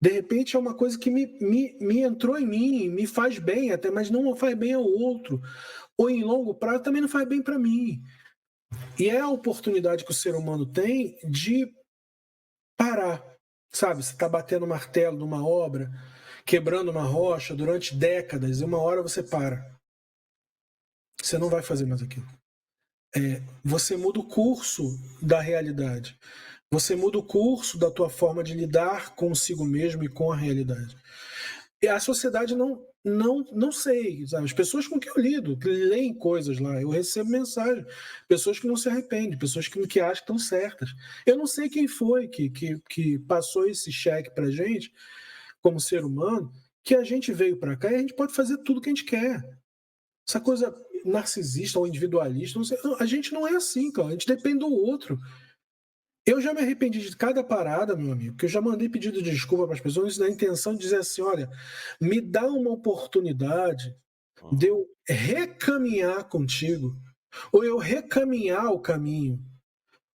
De repente é uma coisa que me entrou em mim, me faz bem até, mas não faz bem ao outro. Ou em longo prazo também não faz bem para mim. E é a oportunidade que o ser humano tem de parar. Sabe, você está batendo martelo numa obra, quebrando uma rocha durante décadas, e uma hora você para. Você não vai fazer mais aquilo. Você muda o curso da realidade. Você muda o curso da tua forma de lidar consigo mesmo e com a realidade. E a sociedade não sei, sabe? As pessoas com que eu lido, que leem coisas lá, eu recebo mensagem, pessoas que não se arrependem, pessoas que acham que estão certas. Eu não sei quem foi que passou esse cheque pra gente, como ser humano, que a gente veio para cá e a gente pode fazer tudo o que a gente quer. Essa coisa narcisista ou individualista, não sei, a gente não é assim, cara. A gente depende do outro. Eu já me arrependi de cada parada, meu amigo, porque eu já mandei pedido de desculpa para as pessoas na intenção de dizer assim, olha, me dá uma oportunidade de eu recaminhar contigo, ou eu recaminhar o caminho,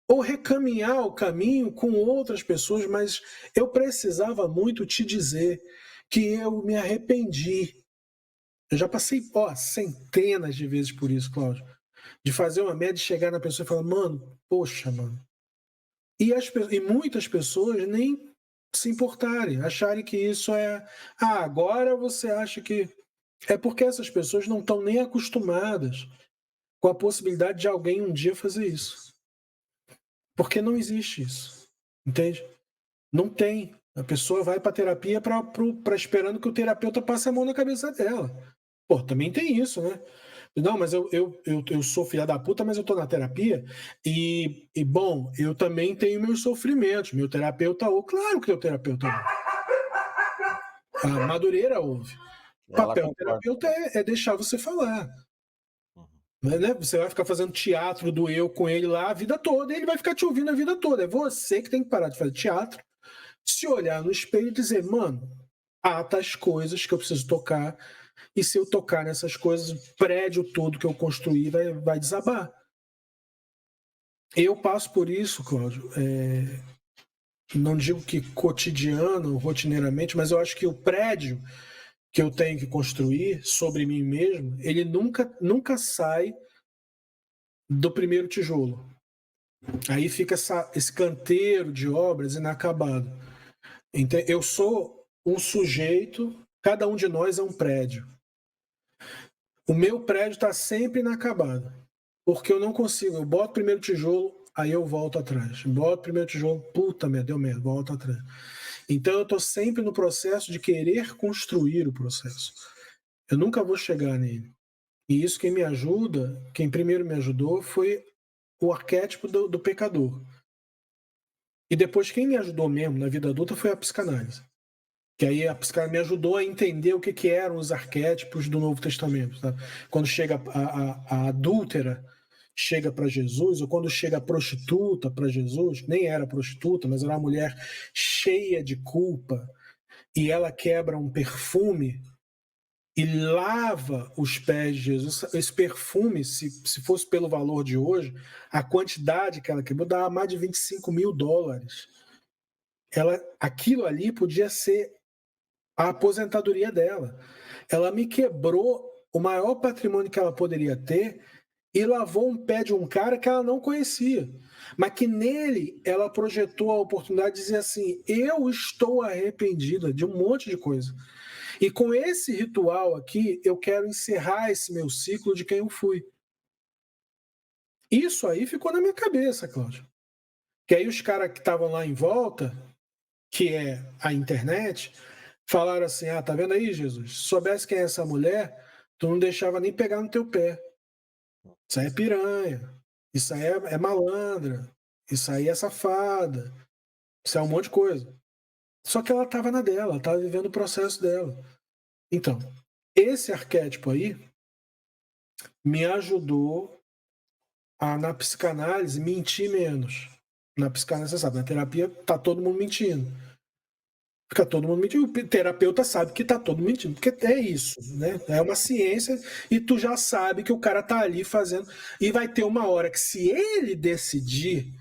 ou recaminhar o caminho com outras pessoas, mas eu precisava muito te dizer que eu me arrependi. Eu já passei, centenas de vezes por isso, Cláudio, de fazer uma média, chegar na pessoa e falar, mano, poxa, mano. E muitas pessoas nem se importarem, acharem que isso é. Ah, agora você acha que. É porque essas pessoas não estão nem acostumadas com a possibilidade de alguém um dia fazer isso. Porque não existe isso. Entende? Não tem. A pessoa vai para terapia para esperando que o terapeuta passe a mão na cabeça dela. Pô, também tem isso, né? Não, mas eu sou filha da puta, mas eu tô na terapia bom, eu também tenho meus sofrimentos. Meu terapeuta ouve. Claro que o terapeuta ouve. A Madureira ouve. O Ela papel do concorda. terapeuta é deixar você falar. Uhum. Né? Você vai ficar fazendo teatro do eu com ele lá a vida toda, e ele vai ficar te ouvindo a vida toda. É você que tem que parar de fazer teatro, se olhar no espelho e dizer, mano, há tais coisas que eu preciso tocar, e se eu tocar nessas coisas, o prédio todo que eu construí vai desabar. Eu passo por isso, Cláudio. Não digo que cotidiano, rotineiramente, mas eu acho que o prédio que eu tenho que construir sobre mim mesmo, ele nunca sai do primeiro tijolo. Aí fica esse canteiro de obras inacabado. Então, eu sou um sujeito, cada um de nós é um prédio. O meu prédio está sempre inacabado, porque eu não consigo. Eu boto o primeiro tijolo, aí eu volto atrás. Boto o primeiro tijolo, puta merda, deu merda, volto atrás. Então eu estou sempre no processo de querer construir o processo. Eu nunca vou chegar nele. E isso quem me ajuda, quem primeiro me ajudou foi o arquétipo do pecador. E depois quem me ajudou mesmo na vida adulta foi a psicanálise. Que aí a psicanálise me ajudou a entender o que eram os arquétipos do Novo Testamento. Tá? Quando chega a adúltera, chega para Jesus, ou quando chega a prostituta para Jesus, nem era prostituta, mas era uma mulher cheia de culpa, e ela quebra um perfume e lava os pés de Jesus. Esse perfume, se fosse pelo valor de hoje, a quantidade que ela quebrou dava mais de $25.000. Aquilo ali podia ser a aposentadoria dela. Ela me quebrou o maior patrimônio que ela poderia ter e lavou um pé de um cara que ela não conhecia. Mas que nele ela projetou a oportunidade de dizer assim: eu estou arrependida de um monte de coisa. E com esse ritual aqui, eu quero encerrar esse meu ciclo de quem eu fui. Isso aí ficou na minha cabeça, Cláudio. Que aí os caras que estavam lá em volta, que é a internet, falaram assim: ah, tá vendo aí, Jesus? Se soubesse quem é essa mulher, tu não deixava nem pegar no teu pé. Isso aí é piranha. Isso aí é malandra. Isso aí é safada. Isso é um monte de coisa. Só que ela estava na dela, ela estava vivendo o processo dela. Então, esse arquétipo aí me ajudou a, na psicanálise, mentir menos. Na psicanálise, você sabe, na terapia tá todo mundo mentindo. Fica todo mundo mentindo. O terapeuta sabe que tá todo mundo mentindo, porque é isso, né? É uma ciência e tu já sabe que o cara tá ali fazendo. E vai ter uma hora que, se ele decidir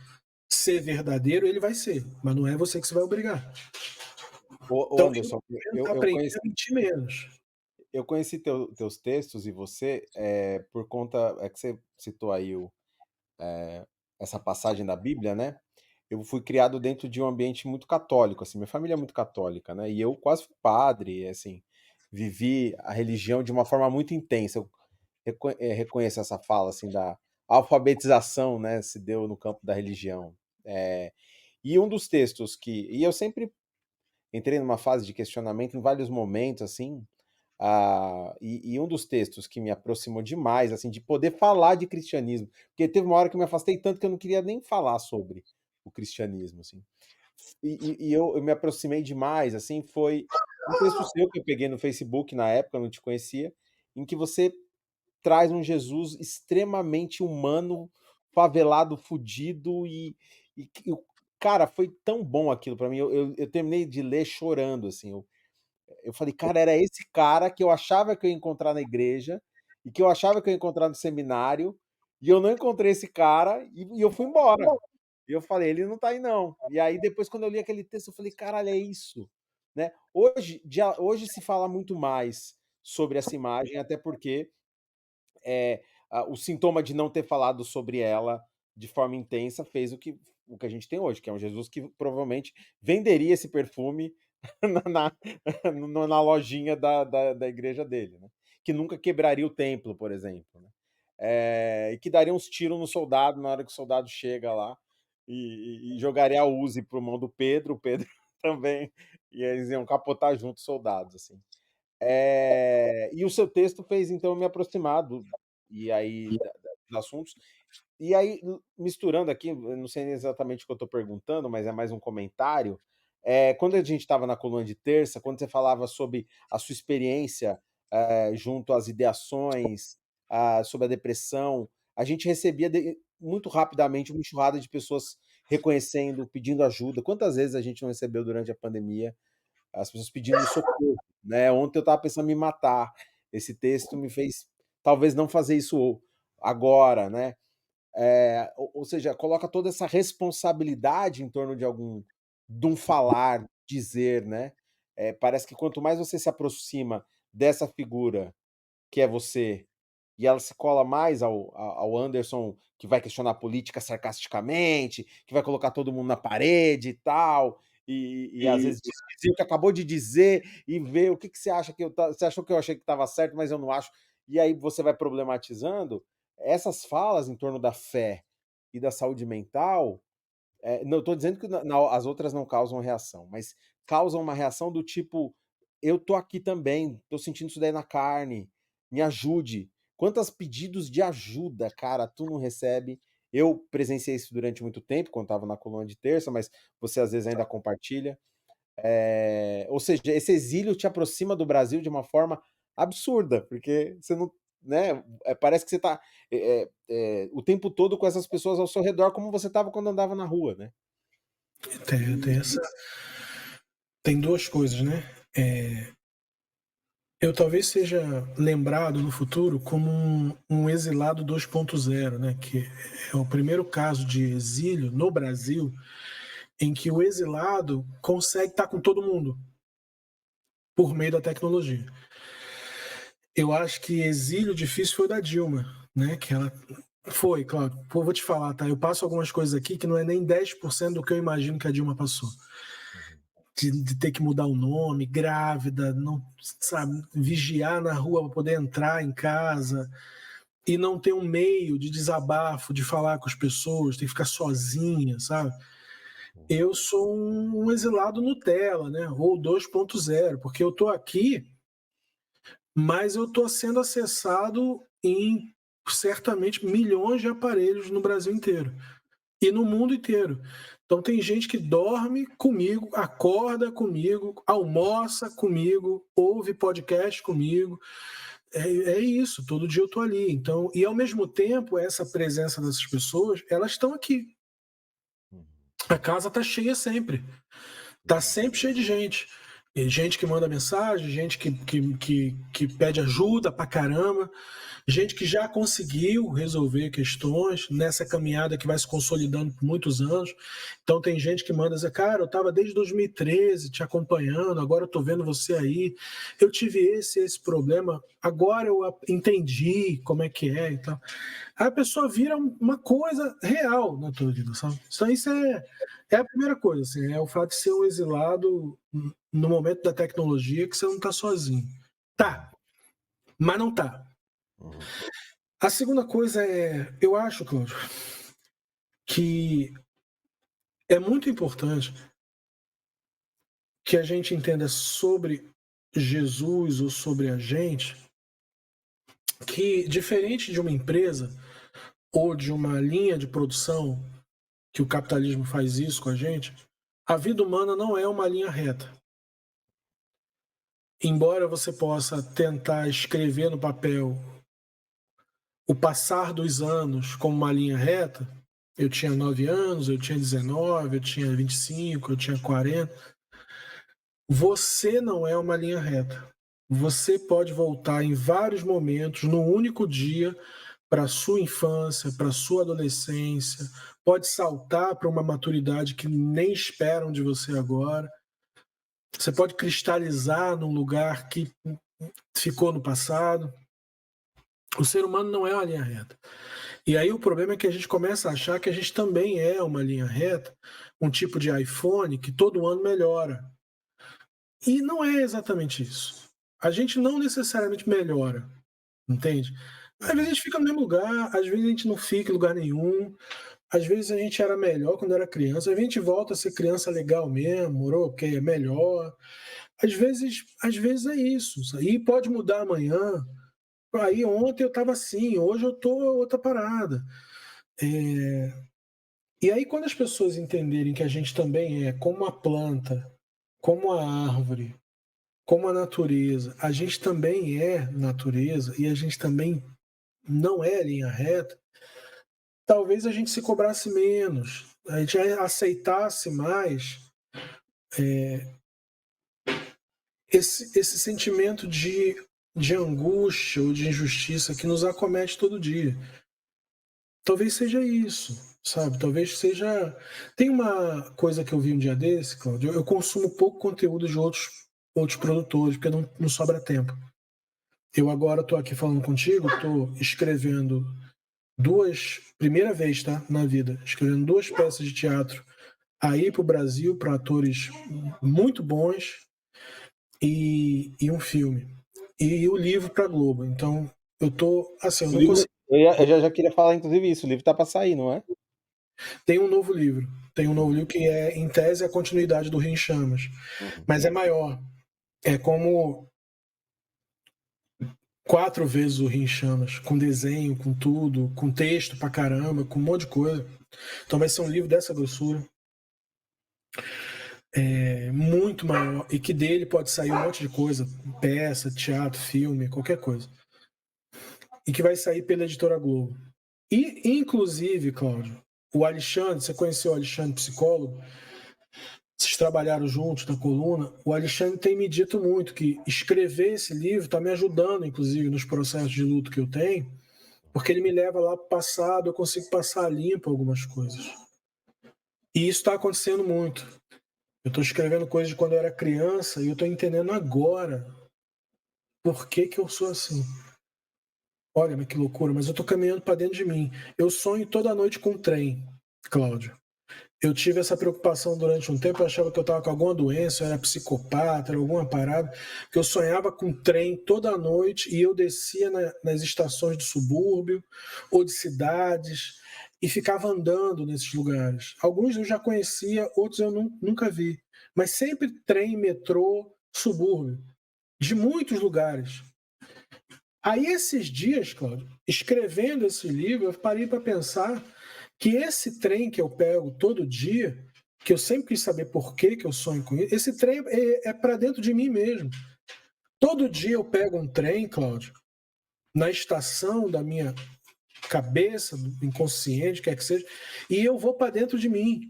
ser verdadeiro, ele vai ser. Mas não é você que se vai obrigar. Ô Então, Anderson, eu aprendi a mentir menos. eu conheci teus textos e você, por conta, que você citou aí essa passagem da Bíblia, né? Eu fui criado dentro de um ambiente muito católico, assim, minha família é muito católica, né? E eu quase fui padre, assim, vivi a religião de uma forma muito intensa. Eu reconheço essa fala, assim, da alfabetização, né? Se deu no campo da religião. E um dos textos e eu sempre entrei numa fase de questionamento em vários momentos, assim, e um dos textos que me aproximou demais, assim, de poder falar de cristianismo, porque teve uma hora que eu me afastei tanto que eu não queria nem falar sobre o cristianismo, assim. E eu me aproximei demais, assim, foi um texto seu que eu peguei no Facebook na época, eu não te conhecia, em que você traz um Jesus extremamente humano, favelado, fudido cara, foi tão bom aquilo pra mim. Eu terminei de ler chorando, assim. Eu falei, cara, era esse cara que eu achava que eu ia encontrar na igreja e que eu achava que eu ia encontrar no seminário e eu não encontrei esse cara e eu fui embora. E eu falei, ele não tá aí não. E aí depois quando eu li aquele texto eu falei, caralho, é isso, né? Hoje se fala muito mais sobre essa imagem, até porque o sintoma de não ter falado sobre ela de forma intensa fez o que a gente tem hoje, que é um Jesus que provavelmente venderia esse perfume na lojinha da igreja dele, né? Que nunca quebraria o templo, por exemplo, né? E que daria uns tiros no soldado na hora que o soldado chega lá e jogaria a Uzi pro mão do Pedro, o Pedro também, e eles iam capotar junto os soldados, assim. E o seu texto fez, então, eu me aproximar dos assuntos. E aí, misturando aqui, eu não sei exatamente o que eu estou perguntando, mas é mais um comentário. Quando a gente estava na coluna de terça, quando você falava sobre a sua experiência junto às ideações, sobre a depressão, a gente recebia muito rapidamente uma enxurrada de pessoas reconhecendo, pedindo ajuda. Quantas vezes a gente não recebeu durante a pandemia as pessoas pedindo socorro, né? Ontem eu estava pensando em me matar. Esse texto me fez talvez não fazer isso agora, né? Ou seja, coloca toda essa responsabilidade em torno de um falar, dizer, né? Parece que quanto mais você se aproxima dessa figura que é você, e ela se cola mais ao Anderson, que vai questionar a política sarcasticamente, que vai colocar todo mundo na parede e tal, e às vezes dizer o que acabou de dizer e ver o que você acha que você achou que eu achei que estava certo, mas eu não acho. E aí você vai problematizando essas falas em torno da fé e da saúde mental. Não estou dizendo que as outras não causam reação, mas causam uma reação do tipo: eu tô aqui também, tô sentindo isso daí na carne, me ajude. Quantos pedidos de ajuda, cara, tu não recebe? Eu presenciei isso durante muito tempo, quando estava na coluna de terça, mas você às vezes ainda compartilha. Ou seja, esse exílio te aproxima do Brasil de uma forma absurda, porque você não, né? Parece que você está o tempo todo com essas pessoas ao seu redor, como você estava quando andava na rua, né? Tem duas coisas, né? Eu talvez seja lembrado no futuro como um exilado 2.0, né? Que é o primeiro caso de exílio no Brasil em que o exilado consegue estar com todo mundo por meio da tecnologia. Eu acho que exílio difícil foi o da Dilma, né? Que ela foi, claro. Pô, vou te falar, tá? Eu passo algumas coisas aqui que não é nem 10% do que eu imagino que a Dilma passou. De ter que mudar o nome, grávida, não, sabe, vigiar na rua para poder entrar em casa e não ter um meio de desabafo, de falar com as pessoas, tem que ficar sozinha, sabe? Eu sou um exilado Nutella, né? Ou 2.0, porque eu tô aqui, mas eu tô sendo acessado em certamente milhões de aparelhos no Brasil inteiro e no mundo inteiro. Então tem gente que dorme comigo, acorda comigo, almoça comigo, ouve podcast comigo. É isso, todo dia eu tô ali. Então, e ao mesmo tempo, essa presença dessas pessoas, elas estão aqui. A casa tá cheia sempre. Tá sempre cheia de gente. E gente que manda mensagem, gente que pede ajuda pra caramba, gente que já conseguiu resolver questões nessa caminhada que vai se consolidando por muitos anos. Então tem gente que manda dizer, cara, eu estava desde 2013 te acompanhando, agora eu tô vendo você aí, eu tive esse problema, agora eu entendi como é que é e tal. Aí a pessoa vira uma coisa real na tua vida, sabe? Isso é a primeira coisa, assim, é o fato de ser um exilado no momento da tecnologia que você não tá sozinho. Tá, mas não tá. A segunda coisa eu acho, Cláudio, que é muito importante que a gente entenda sobre Jesus ou sobre a gente, que diferente de uma empresa ou de uma linha de produção, que o capitalismo faz isso com a gente, a vida humana não é uma linha reta. Embora você possa tentar escrever no papel o passar dos anos como uma linha reta, eu tinha 9 anos, eu tinha 19, eu tinha 25, eu tinha 40. Você não é uma linha reta. Você pode voltar em vários momentos, num único dia, para a sua infância, para a sua adolescência, pode saltar para uma maturidade que nem esperam de você agora. Você pode cristalizar num lugar que ficou no passado. O ser humano não é uma linha reta. E aí o problema é que a gente começa a achar que a gente também é uma linha reta, um tipo de iPhone que todo ano melhora. E não é exatamente isso. A gente não necessariamente melhora, entende? Às vezes a gente fica no mesmo lugar, às vezes a gente não fica em lugar nenhum, às vezes a gente era melhor quando era criança, às vezes a gente volta a ser criança legal mesmo, moro? Porque é melhor. Às vezes é isso. E pode mudar amanhã. Aí ontem eu estava assim, hoje eu tô outra parada. E aí quando as pessoas entenderem que a gente também é como a planta, como a árvore, como a natureza, a gente também é natureza e a gente também não é linha reta, talvez a gente se cobrasse menos, a gente aceitasse mais esse sentimento de angústia ou de injustiça que nos acomete todo dia. Talvez seja isso, sabe? Talvez seja. Tem uma coisa que eu vi um dia desse, Cláudio. Eu consumo pouco conteúdo de outros produtores, porque não sobra tempo. Eu agora estou aqui falando contigo, estou escrevendo primeira vez, tá? Na vida, escrevendo 2 peças de teatro aí para o Brasil, para atores muito bons, e um filme. E o livro para Globo. Então, eu tô assim, eu O não livro, consigo. eu já queria falar, inclusive, isso. O livro tá para sair, não é? Tem um novo livro. Tem um novo livro que é, em tese, a continuidade do Rio em Chamas. Uhum. Mas é maior. É como 4 vezes o Rio em Chamas, com desenho, com tudo, com texto pra caramba, com um monte de coisa. Então vai ser um livro dessa grossura. Muito maior. E que dele pode sair um monte de coisa. Peça, teatro, filme, qualquer coisa. E que vai sair pela Editora Globo. E, inclusive, Cláudio, o Alexandre, você conheceu o Alexandre, psicólogo? Vocês trabalharam juntos na coluna. O Alexandre tem me dito muito que escrever esse livro está me ajudando, inclusive, nos processos de luto que eu tenho, porque ele me leva lá para o passado, eu consigo passar limpo algumas coisas. E isso está acontecendo muito. Eu estou escrevendo coisas de quando eu era criança e eu estou entendendo agora por que eu sou assim. Olha, mas que loucura, mas eu estou caminhando para dentro de mim. Eu sonho toda noite com um trem, Cláudio. Eu tive essa preocupação durante um tempo, eu achava que eu estava com alguma doença, eu era psicopata, era alguma parada, que eu sonhava com trem toda noite e eu descia nas estações do subúrbio ou de cidades e ficava andando nesses lugares. Alguns eu já conhecia, outros eu nunca vi, mas sempre trem, metrô, subúrbio, de muitos lugares. Aí esses dias, Cláudio, escrevendo esse livro, eu parei para pensar que esse trem que eu pego todo dia, que eu sempre quis saber por que eu sonho com isso, esse trem é para dentro de mim mesmo. Todo dia eu pego um trem, Cláudio, na estação da minha cabeça, do inconsciente, quer que seja, e eu vou para dentro de mim.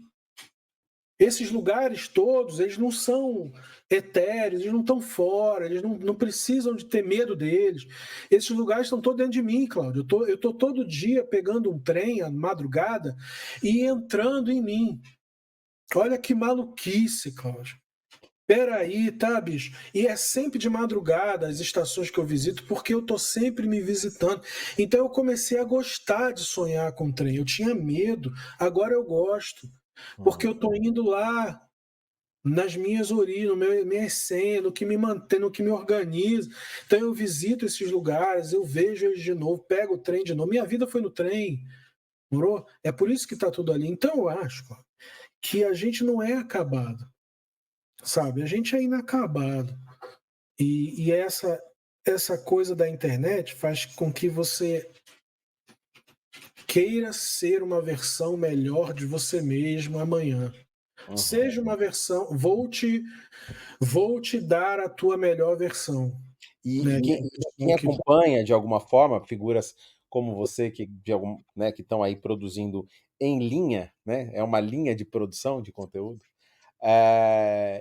Esses lugares todos, eles não são etéreos, eles não estão fora, eles não precisam de ter medo deles. Esses lugares estão todos dentro de mim, Cláudio. Eu tô todo dia pegando um trem à madrugada e entrando em mim. Olha que maluquice, Cláudio. Peraí, tá, bicho? E é sempre de madrugada as estações que eu visito, porque eu tô sempre me visitando. Então eu comecei a gostar de sonhar com trem. Eu tinha medo, agora eu gosto. Porque eu tô indo lá nas minhas origens, minha essência, no que me mantém, no que me organiza. Então eu visito esses lugares, eu vejo eles de novo, pego o trem de novo. Minha vida foi no trem, morou? É por isso que está tudo ali. Então eu acho que a gente não é acabado, sabe? A gente é inacabado. E essa coisa da internet faz com que você queira ser uma versão melhor de você mesmo amanhã. Uhum. Seja uma versão, vou te dar a tua melhor versão. E Né? quem acompanha de alguma forma figuras como você que né, que estão aí produzindo em linha, né? É uma linha de produção de conteúdo.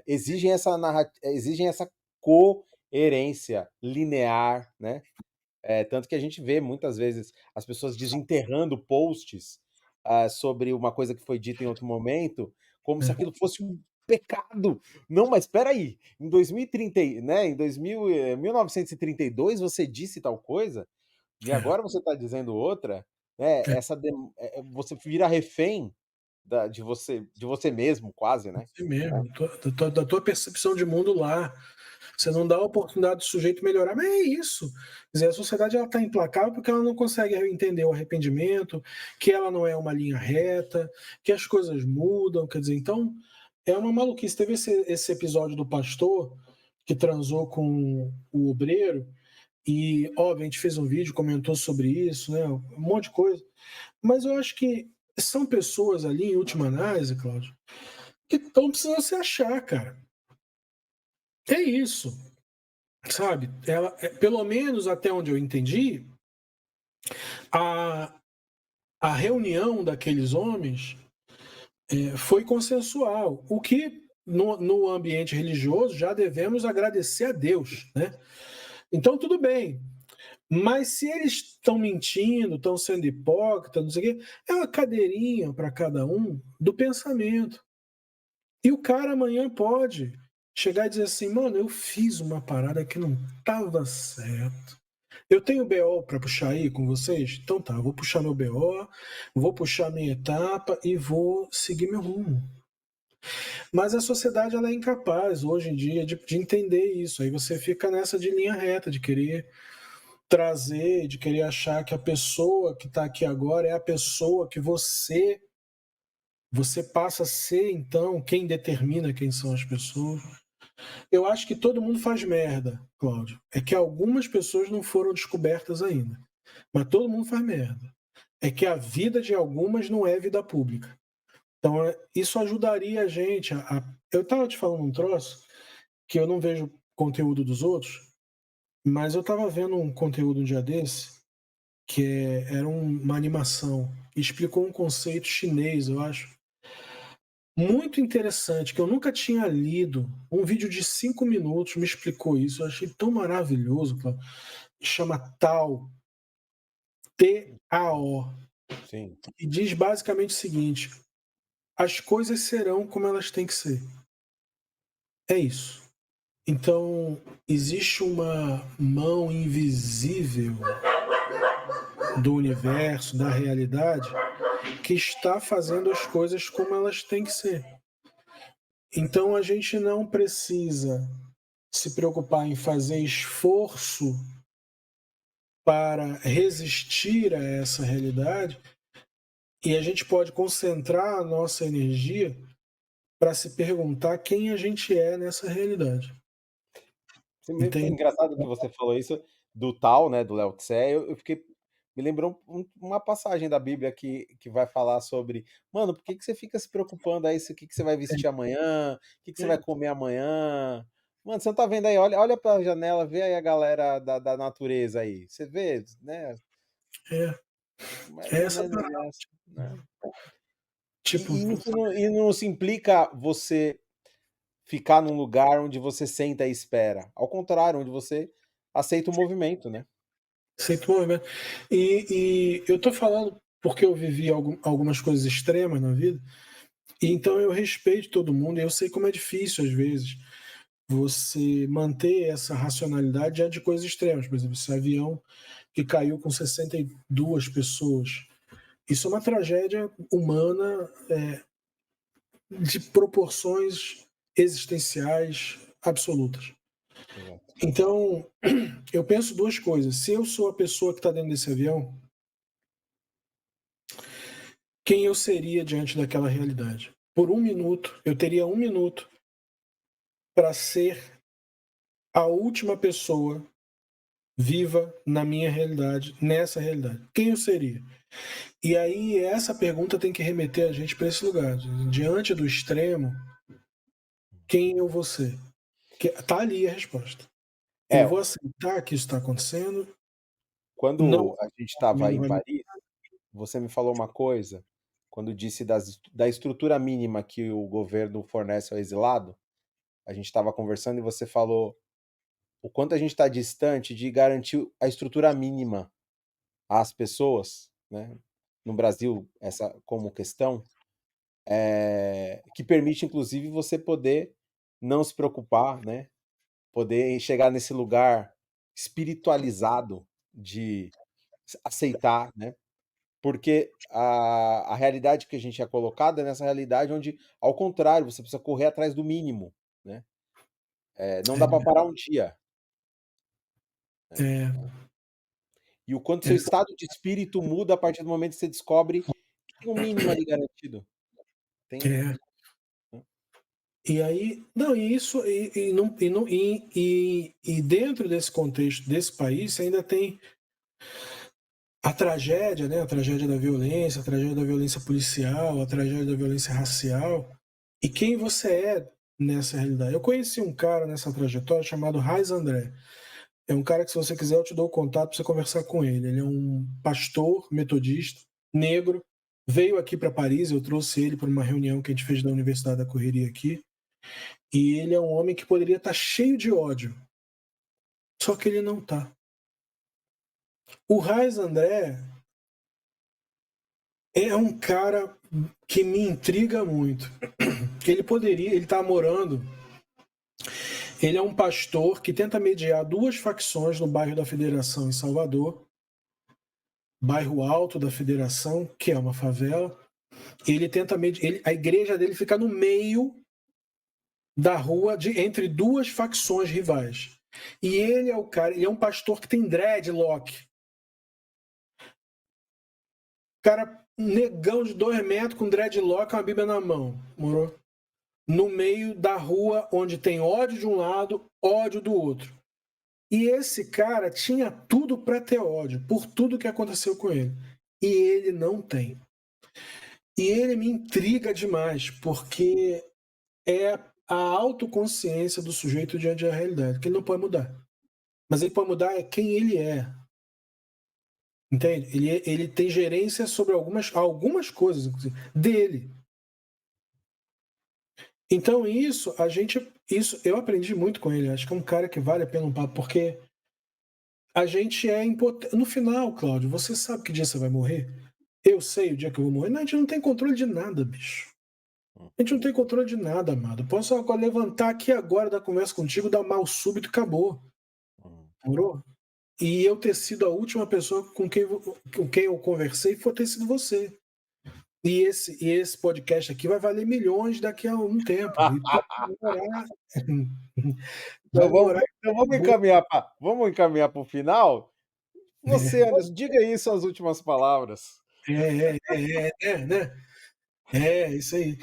Exigem essa coerência linear, né? Tanto que a gente vê muitas vezes as pessoas desenterrando posts sobre uma coisa que foi dita em outro momento, como se aquilo fosse um pecado. Não, mas espera aí, em 2030, né, em 1932 você disse tal coisa, e agora você está dizendo outra. né, É você vira refém de você mesmo quase, né. assim mesmo, da tua percepção de mundo lá. Você não dá a oportunidade do sujeito melhorar, mas é isso. Quer dizer, a sociedade ela está implacável porque ela não consegue entender o arrependimento, que ela não é uma linha reta, que as coisas mudam. Quer dizer, então é uma maluquice. Teve esse episódio do pastor que transou com o obreiro, e óbvio, a gente fez um vídeo, comentou sobre isso, né? Um monte de coisa. Mas eu acho que são pessoas ali, em última análise, Cláudio, que estão precisando se achar, cara. É isso, sabe? Pelo menos até onde eu entendi, a, a reunião daqueles homens foi consensual, o que no ambiente religioso já devemos agradecer a Deus, né? Então tudo bem, mas se eles estão mentindo, estão sendo hipócritas, não sei o quê, é uma cadeirinha para cada um do pensamento. E o cara amanhã pode chegar e dizer assim, mano, eu fiz uma parada que não estava certo. Eu tenho BO para puxar aí com vocês? Então tá, vou puxar meu BO, vou puxar minha etapa e vou seguir meu rumo. Mas a sociedade ela é incapaz hoje em dia de entender isso. Aí você fica nessa de linha reta, de querer trazer, de querer achar que a pessoa que está aqui agora é a pessoa que você passa a ser, então, quem determina quem são as pessoas. Eu acho que todo mundo faz merda, Cláudio. É que algumas pessoas não foram descobertas ainda. Mas todo mundo faz merda. É que a vida de algumas não é vida pública. Então, isso ajudaria a gente Eu estava te falando um troço que eu não vejo conteúdo dos outros, mas eu estava vendo um conteúdo um dia desse que era uma animação. Explicou um conceito chinês, eu acho, muito interessante, que eu nunca tinha lido. Um vídeo de 5 minutos me explicou isso. Eu achei tão maravilhoso. Chama Tao, T-A-O. Sim. E diz basicamente o seguinte: as coisas serão como elas têm que ser. É isso. Então, existe uma mão invisível do universo, da realidade, que está fazendo as coisas como elas têm que ser. Então, a gente não precisa se preocupar em fazer esforço para resistir a essa realidade, e a gente pode concentrar a nossa energia para se perguntar quem a gente é nessa realidade. Foi Entende? engraçado que você falou isso do tal, né, do Lao Tse, eu fiquei me lembrou uma passagem da Bíblia que vai falar sobre: "Mano, por que que você fica se preocupando aí o que que você vai vestir amanhã, o que que você vai comer amanhã? Mano, você não tá vendo aí, olha pra janela, vê aí a galera da natureza aí, você vê, né, É, mais é ou essa menos parada. nessa, né". Tipo, E não se implica você ficar num lugar onde você senta e espera, ao contrário, onde você aceita o movimento, né. sinto movimento. E eu tô falando porque eu vivi algumas coisas extremas na vida, e então eu respeito todo mundo, e eu sei como é difícil, às vezes, você manter essa racionalidade diante de coisas extremas. Por exemplo, esse avião que caiu com 62 pessoas. Isso é uma tragédia humana de proporções existenciais absolutas. Exato. Então, eu penso duas coisas. Se eu sou a pessoa que está dentro desse avião, quem eu seria diante daquela realidade? Por 1 minuto, eu teria 1 minuto para ser a última pessoa viva na minha realidade, nessa realidade. Quem eu seria? E aí, essa pergunta tem que remeter a gente para esse lugar. Diante do extremo, quem eu vou ser? Tá ali a resposta. Eu É, vou aceitar que isso está acontecendo, não quando a gente estava não em vai me... Paris, você me falou uma coisa, quando disse da estrutura mínima que o governo fornece ao exilado, a gente estava conversando e você falou o quanto a gente está distante de garantir a estrutura mínima às pessoas, né, no Brasil, essa como questão, que permite inclusive você poder não se preocupar, né, poder chegar nesse lugar espiritualizado de aceitar, né. Porque a realidade que a gente é colocado é nessa realidade onde, ao contrário, você precisa correr atrás do mínimo, né? Não dá para parar um dia. É, E o quanto seu estado de espírito muda a partir do momento que você descobre que tem um mínimo ali garantido. Tem, é. né? E aí, não, e isso, e dentro desse contexto desse país, você ainda tem a tragédia, né? A tragédia da violência, a tragédia da violência policial, a tragédia da violência racial. E quem você é nessa realidade? Eu conheci um cara nessa trajetória chamado Raiz André. É um cara que, se você quiser, eu te dou o contato para você conversar com ele. Ele é um pastor metodista, negro, veio aqui para Paris, eu trouxe ele para uma reunião que a gente fez da Universidade da Correria aqui. E ele é um homem que poderia estar cheio de ódio. Só que ele não está. O Raiz André é um cara que me intriga muito. Ele está morando. Ele é um pastor que tenta mediar duas facções no bairro da Federação, em Salvador. Bairro Alto da Federação, que é uma favela. Ele tenta mediar. A igreja dele fica no meio da rua, entre duas facções rivais. E ele é o cara, ele é um pastor que tem dreadlock. Cara, negão de 2 metros com dreadlock, uma Bíblia na mão, morou? No meio da rua onde tem ódio de um lado, ódio do outro. E esse cara tinha tudo para ter ódio, por tudo que aconteceu com ele. E ele não tem. E ele me intriga demais, porque é a autoconsciência do sujeito diante da realidade, que ele não pode mudar. Mas ele pode mudar é quem ele é. Entende? Ele tem gerência sobre algumas coisas, inclusive, dele. Então isso eu aprendi muito com ele. Acho que é um cara que vale a pena um papo, porque a gente é impotente. No final, Cláudio, você sabe que dia você vai morrer? Eu sei o dia que eu vou morrer. Não, a gente não tem controle de nada, bicho. A gente não tem controle de nada, amado. Posso levantar aqui agora da conversa contigo, dar mal súbito e acabou. Morou? E eu ter sido a última pessoa com quem eu conversei foi ter sido você. E esse podcast aqui vai valer milhões daqui a um tempo. E Então vamos encaminhar para o final? Você, Anderson, diga aí suas últimas palavras. Né? Isso aí.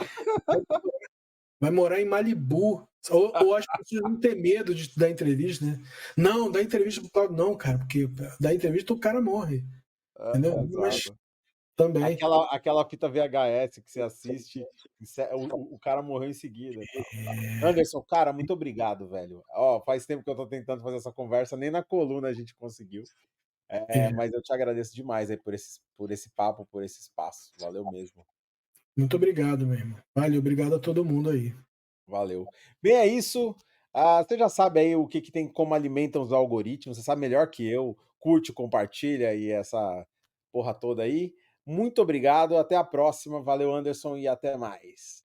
Vai morar em Malibu. Ou as pessoas não ter medo de dar entrevista, né? Não, dar entrevista pro Claudio não, cara, porque dar entrevista o cara morre. Entendeu? Mas também. Aquela fita VHS que você assiste, o cara morreu em seguida. Anderson, cara, muito obrigado, velho. Faz tempo que eu tô tentando fazer essa conversa, nem na coluna a gente conseguiu. Mas eu te agradeço demais aí por esse papo, por esse espaço. Valeu mesmo. Muito obrigado, meu irmão. Valeu, obrigado a todo mundo aí. Valeu. Bem, é isso. Você já sabe aí o que tem, como alimentam os algoritmos. Você sabe melhor que eu. Curte, compartilha e essa porra toda aí. Muito obrigado. Até a próxima. Valeu, Anderson, e até mais.